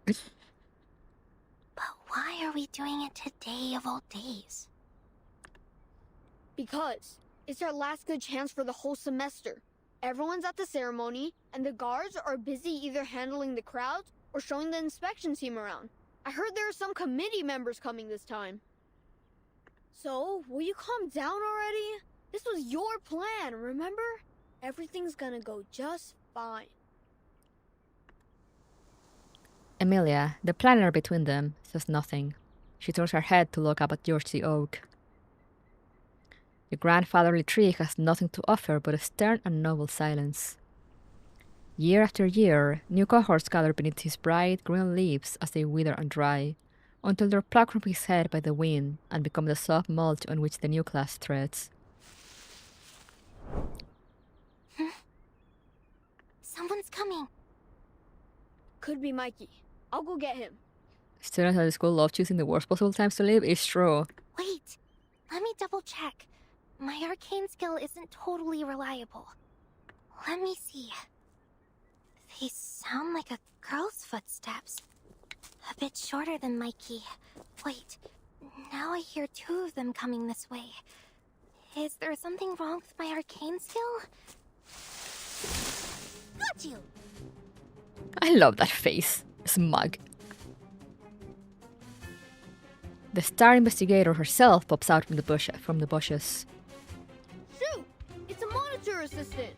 But why are we doing it today of all days? Because it's our last good chance for the whole semester. Everyone's at the ceremony, and the guards are busy either handling the crowds or showing the inspection team around. I heard there are some committee members coming this time. So, will you calm down already? This was your plan, remember? Everything's gonna go just fine. Emilia, the planner between them, says nothing. She turns her head to look up at George the Oak. The grandfatherly tree has nothing to offer but a stern and noble silence. Year after year, new cohorts gather beneath his bright green leaves as they wither and dry, until they're plucked from his head by the wind and become the soft mulch on which the new class treads. Someone's coming. Could be Mikey. I'll go get him. Students at the school love choosing the worst possible times to leave. It's true. Wait, let me double check. My arcane skill isn't totally reliable. Let me see. They sound like a girl's footsteps. A bit shorter than Mikey. Wait, now I hear 2 of them coming this way. Is there something wrong with my arcane skill? Got you! I love that face. Smug. The star investigator herself pops out from the bushes. Shoot! It's a monitor assistant!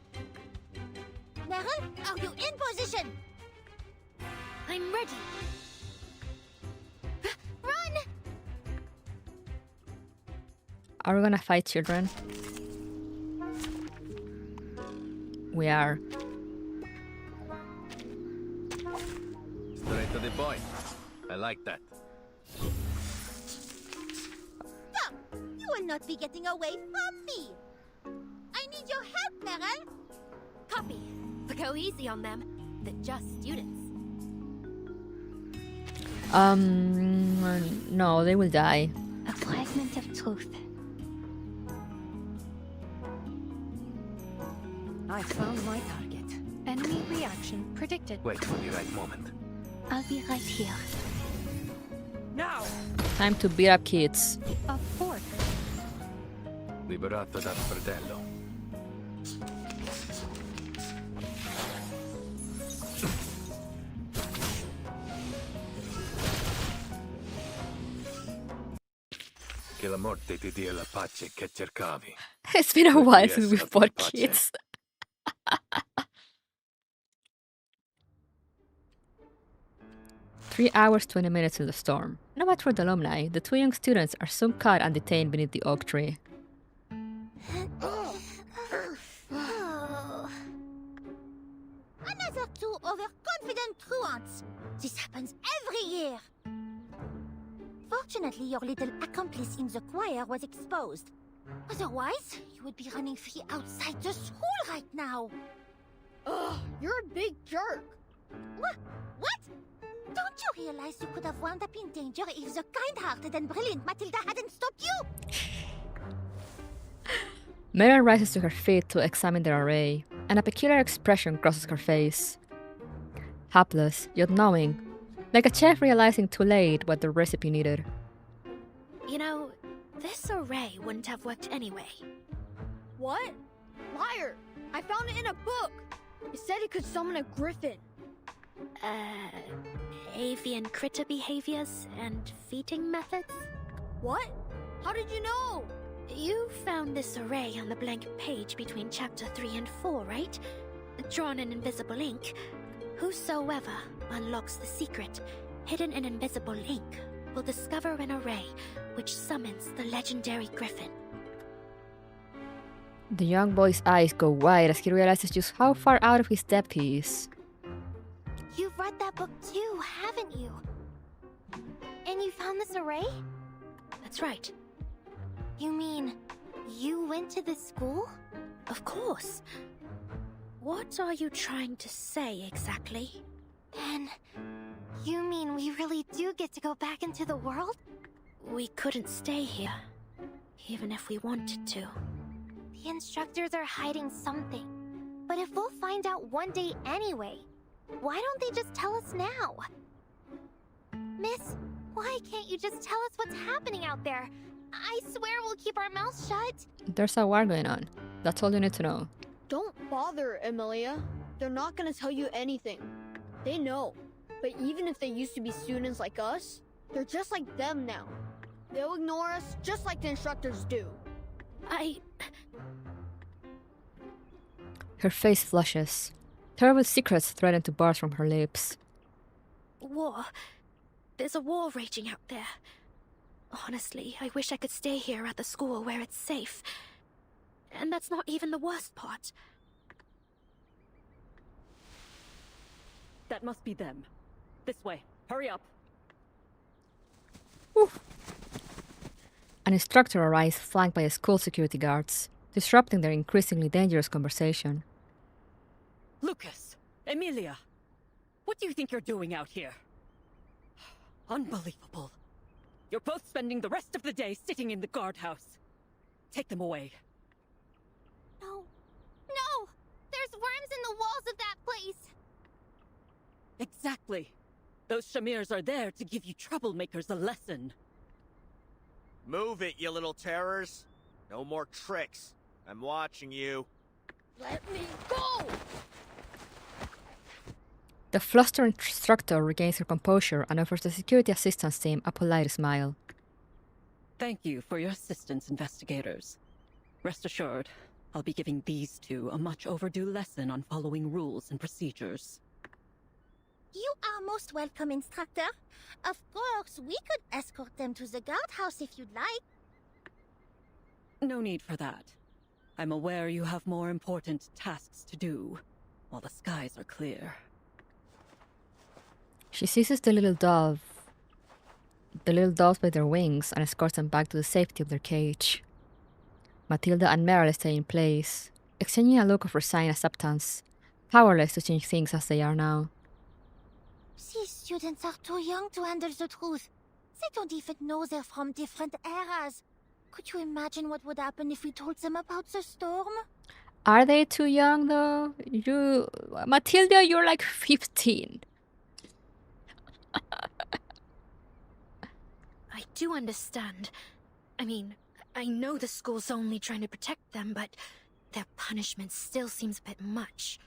Meryl, are you in position? I'm ready. Run! Are we gonna fight children? We are. Straight to the point. I like that. Stop! You will not be getting away from me! I need your help, Meryl! Copy. But go easy on them. They're just students. No, they will die. A fragment of truth. I found my target. Enemy reaction predicted. Wait for the right moment. I'll be right here. Now! Time to beat up kids. A fourth. Liberato dal fratello. Che la morte ti dia la pace che cercavi. It's been a while since we fought kids. 3 hours, 20 minutes in the storm. No matter for the alumni, the two young students are soon caught and detained beneath the oak tree. Another two overconfident truants. This happens every year. Fortunately, your little accomplice in the choir was exposed. Otherwise, you would be running free outside the school right now. Ugh, you're a big jerk. What? Don't you realize you could have wound up in danger if the kind-hearted and brilliant Matilda hadn't stopped you? Meryl rises to her feet to examine the array, and a peculiar expression crosses her face. Helpless, yet knowing, like a chef realizing too late what the recipe needed. You know, this array wouldn't have worked anyway. What? Liar! I found it in a book! It said it could summon a griffin. Avian critter behaviors and feeding methods? What? How did you know? You found this array on the blank page between chapter 3 and 4, right? Drawn in invisible ink. Whosoever unlocks the secret, hidden in invisible ink, will discover an array which summons the legendary griffin. The young boy's eyes go wide as he realizes just how far out of his depth he is. You've read that book too, haven't you? And you found this array? That's right. You mean, you went to this school? Of course. What are you trying to say exactly? Then, you mean we really do get to go back into the world? We couldn't stay here, even if we wanted to. The instructors are hiding something. But if we'll find out one day anyway, why don't they just tell us now? Miss, why can't you just tell us what's happening out there? I swear we'll keep our mouths shut. There's a war going on. That's all you need to know. Don't bother, Emilia. They're not gonna tell you anything. They know. But even if they used to be students like us, they're just like them now. They'll ignore us just like the instructors do. Her face flushes. Terrible secrets threaten to burst from her lips. War. There's a war raging out there. Honestly, I wish I could stay here at the school where it's safe. And that's not even the worst part. That must be them. This way. Hurry up. Oof. An instructor arrives flanked by school security guards, disrupting their increasingly dangerous conversation. Lucas! Emilia! What do you think you're doing out here? Unbelievable. You're both spending the rest of the day sitting in the guardhouse. Take them away. No. No! There's worms in the walls of that place! Exactly. Those Shamirs are there to give you troublemakers a lesson. Move it, you little terrors. No more tricks. I'm watching you. Let me go! The flustered instructor regains her composure and offers the security assistance team a polite smile. Thank you for your assistance, investigators. Rest assured, I'll be giving these two a much overdue lesson on following rules and procedures. You are most welcome, Instructor. Of course, we could escort them to the guardhouse if you'd like. No need for that. I'm aware you have more important tasks to do, while the skies are clear. She seizes the little doves by their wings and escorts them back to the safety of their cage. Matilda and Meryl stay in place, exchanging a look of resigned acceptance, powerless to change things as they are now. These students are too young to handle the truth. They don't even know they're from different eras. Could you imagine what would happen if we told them about the storm? Are they too young though? Matilda, you're like 15. I do understand. I mean, I know the school's only trying to protect them, but their punishment still seems a bit much.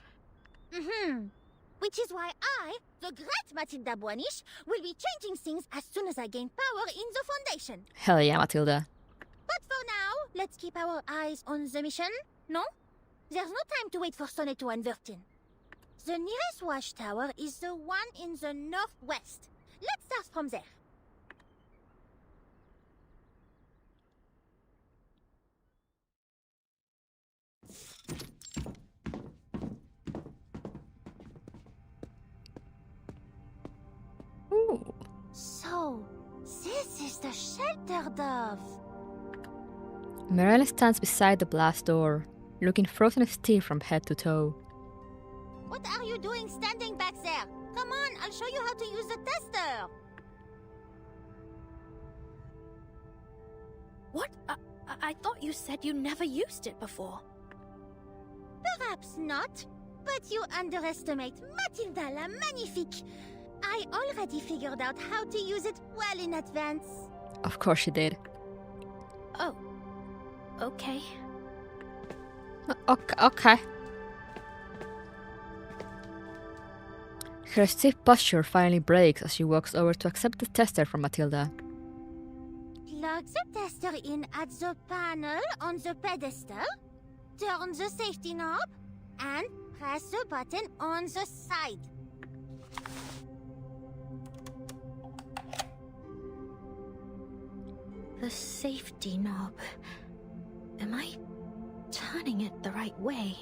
Which is why I, the great Matilda Buanish, will be changing things as soon as I gain power in the Foundation. Hell yeah, Matilda. But for now, let's keep our eyes on the mission, no? There's no time to wait for Sonneto and Vertin. The nearest watchtower is the one in the northwest. Let's start from there. Ooh. So, this is the shelter dove. Meryl stands beside the blast door, looking frozen stiff from head to toe. What are you doing standing back there? Come on, I'll show you how to use the tester. What? I thought you said you never used it before. Perhaps not, but you underestimate Matilda la Magnifique. I already figured out how to use it well in advance. Of course she did. Oh. Okay. Okay. Her stiff posture finally breaks as she walks over to accept the tester from Matilda. Plug the tester in at the panel on the pedestal, turn the safety knob, and press the button on the side. The safety knob. Am I turning it the right way?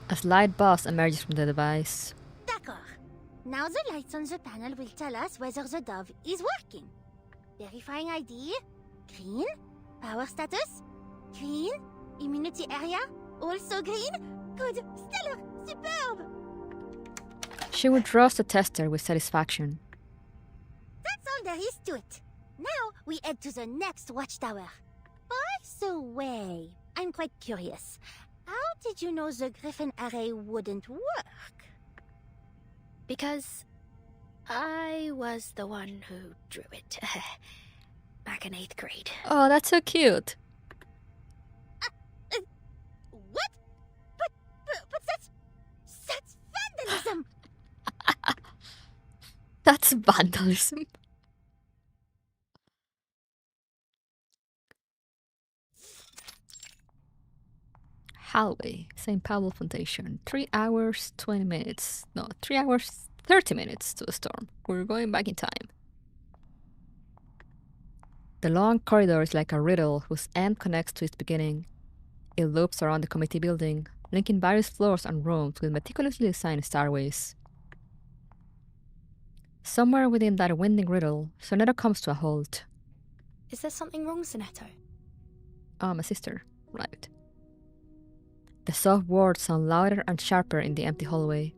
A slight buzz emerges from the device. D'accord. Now the lights on the panel will tell us whether the dove is working. Verifying ID. Green. Power status. Green. Immunity area. Also green. Good. Stellar. Superb. She withdraws the tester with satisfaction. That's all there is to it. Now we head to the next watchtower. By the way, I'm quite curious. How did you know the Griffin array wouldn't work? Because I was the one who drew it back in 8th grade. Oh, that's so cute. What? But that's vandalism. That's vandalism. Hallway, St. Paul Foundation. 3 hours, 20 minutes. No, 3 hours, 30 minutes to the storm. We're going back in time. The long corridor is like a riddle whose end connects to its beginning. It loops around the committee building, linking various floors and rooms with meticulously designed stairways. Somewhere within that winding riddle, Sonneto comes to a halt. Is there something wrong, Sonneto? My sister. Right. The soft words sound louder and sharper in the empty hallway.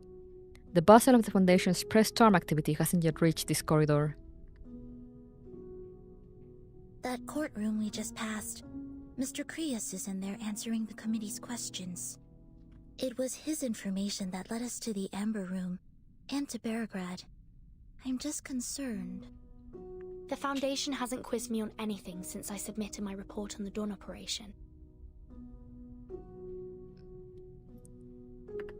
The bustle of the Foundation's pre-storm activity hasn't yet reached this corridor. That courtroom we just passed. Mr. Creus is in there answering the committee's questions. It was his information that led us to the Amber Room and to Beograd. I'm just concerned. The Foundation hasn't quizzed me on anything since I submitted my report on the Dawn operation.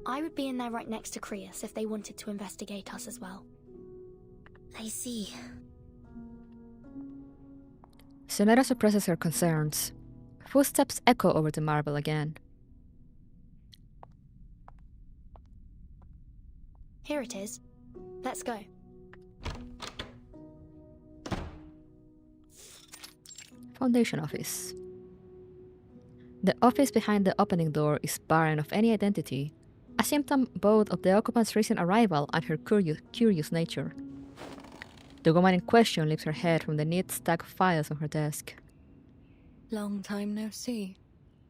I would be in there right next to Creus if they wanted to investigate us as well. I see. Sonata suppresses her concerns. Footsteps echo over the marble again. Here it is. Let's go. Foundation office. The office behind the opening door is barren of any identity, a symptom both of the occupant's recent arrival and her curious nature. The woman in question lifts her head from the neat stack of files on her desk. Long time no see.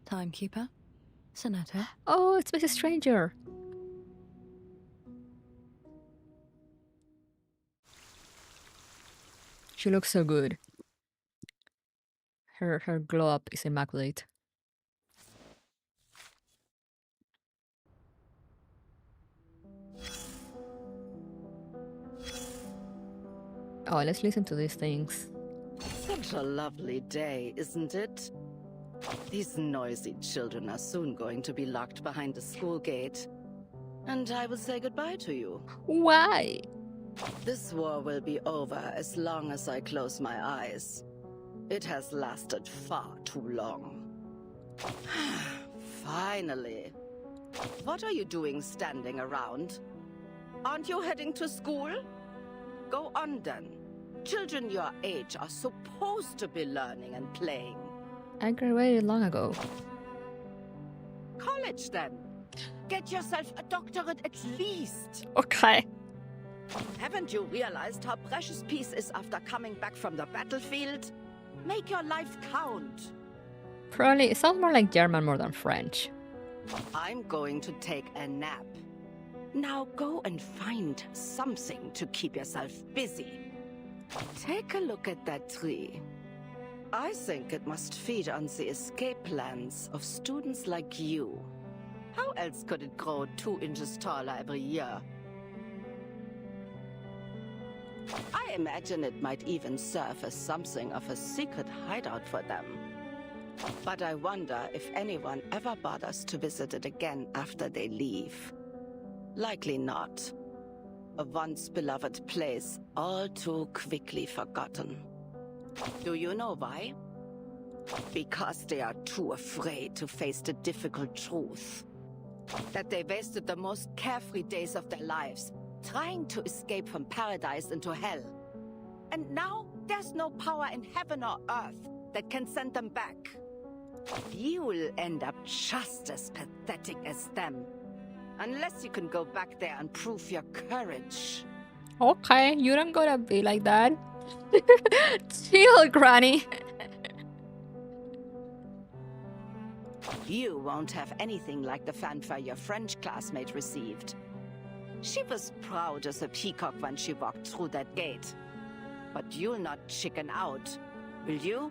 Timekeeper? Sonata? Oh, it's Mrs. Stranger! She looks so good. Her glow up is immaculate. Oh, let's listen to these things. Such a lovely day, isn't it? These noisy children are soon going to be locked behind the school gate. And I will say goodbye to you. Why? This war will be over as long as I close my eyes. It has lasted far too long. Finally. What are you doing standing around? Aren't you heading to school? Go on then. Children your age are supposed to be learning and playing. I graduated long ago. College then. Get yourself a doctorate at least. Okay. Haven't you realized how precious peace is after coming back from the battlefield? Make your life count. Probably it sounds more like German more than French. I'm going to take a nap. Now go and find something to keep yourself busy. Take a look at that tree. I think it must feed on the escape plans of students like you. How else could it grow 2 inches taller every year? I imagine it might even serve as something of a secret hideout for them. But I wonder if anyone ever bothers to visit it again after they leave. Likely not. A once beloved place, all too quickly forgotten. Do you know why? Because they are too afraid to face the difficult truth. That they wasted the most carefree days of their lives trying to escape from paradise into hell. And now there's no power in heaven or earth that can send them back. You will end up just as pathetic as them. Unless you can go back there and prove your courage. Okay, you don't gotta be like that. Chill, Granny. You won't have anything like the fanfare your French classmate received. She was proud as a peacock when she walked through that gate. But you'll not chicken out, will you?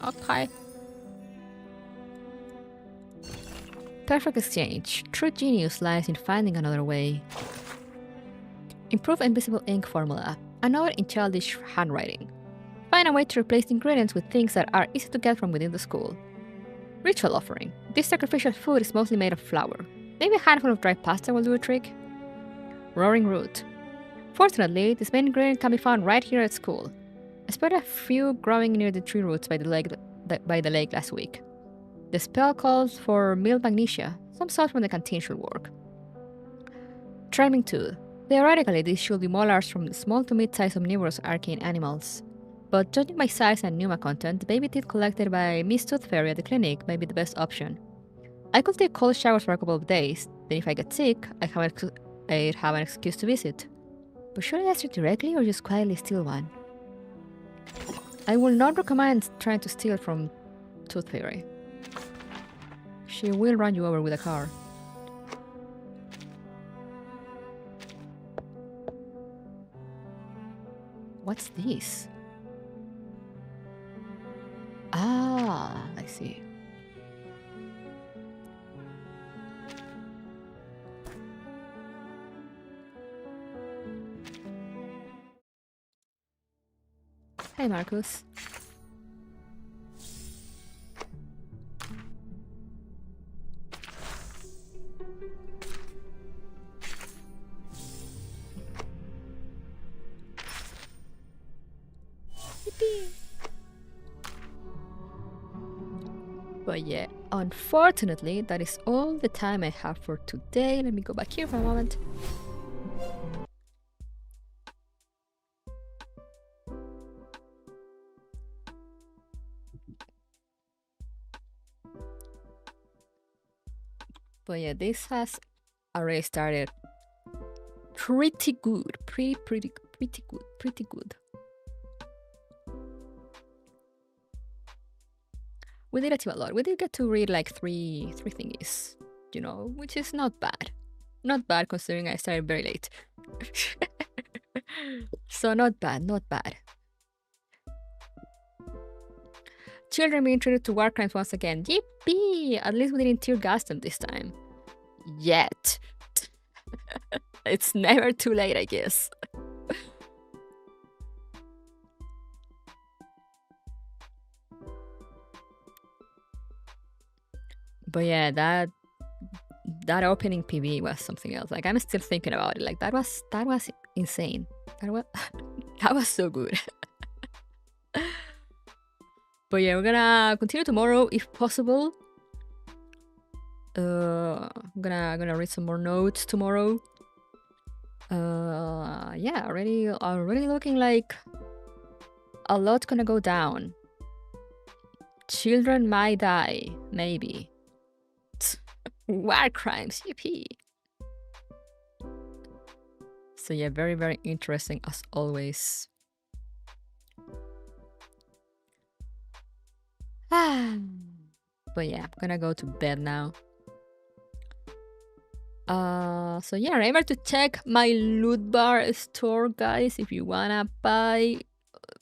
Okay. Perfect exchange. True genius lies in finding another way. Improve invisible ink formula. Another in childish handwriting. Find a way to replace ingredients with things that are easy to get from within the school. Ritual offering. This sacrificial food is mostly made of flour. Maybe a handful of dry pasta will do a trick. Roaring root. Fortunately, this main ingredient can be found right here at school. I spotted a few growing near the tree roots by the lake last week. The spell calls for milled magnesia. Some salt from the canteen should work. Trimming tooth. Theoretically, these should be molars from the small to mid-sized omnivorous arcane animals. But judging by size and pneuma content, the baby teeth collected by Miss Tooth Fairy at the clinic may be the best option. I could take cold showers for a couple of days, then if I get sick, I'd have an excuse to visit. But should I ask her directly or just quietly steal one? I will not recommend trying to steal from Tooth Fairy. She will run you over with a car. What's this? Ah, I see. Hey, Marcus. But yeah, unfortunately, that is all the time I have for today. Let me go back here for a moment. But yeah, this has already started pretty good. Pretty good. We did achieve a lot. We did get to read like three thingies, you know, which is not bad. Not bad considering I started very late. So not bad. Children being treated to war crimes once again. Yippee! At least we didn't tear gas them this time. Yet. It's never too late, I guess. But yeah, that opening PV was something else. Like, I'm still thinking about it. Like, that was insane. That was so good. But yeah, we're gonna continue tomorrow if possible. I'm gonna read some more notes tomorrow. Yeah, already looking like a lot's gonna go down. Children might die, maybe. War crimes, yippee. So yeah, very, very interesting as always. But yeah, I'm gonna go to bed now. So yeah, remember to check my loot bar store, guys, if you wanna buy,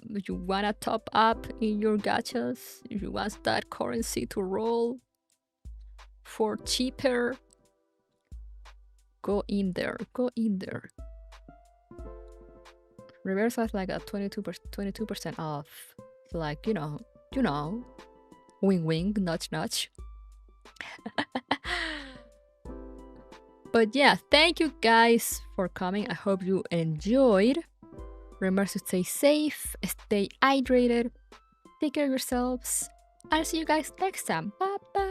if you wanna top up in your gachas, if you want that currency to roll for cheaper, go in there. Reverse has like a 22% off. So like, you know, wing wing, nudge nudge. But yeah, thank you guys for coming. I hope you enjoyed. Remember to stay safe, stay hydrated, take care of yourselves. I'll see you guys next time. Bye bye.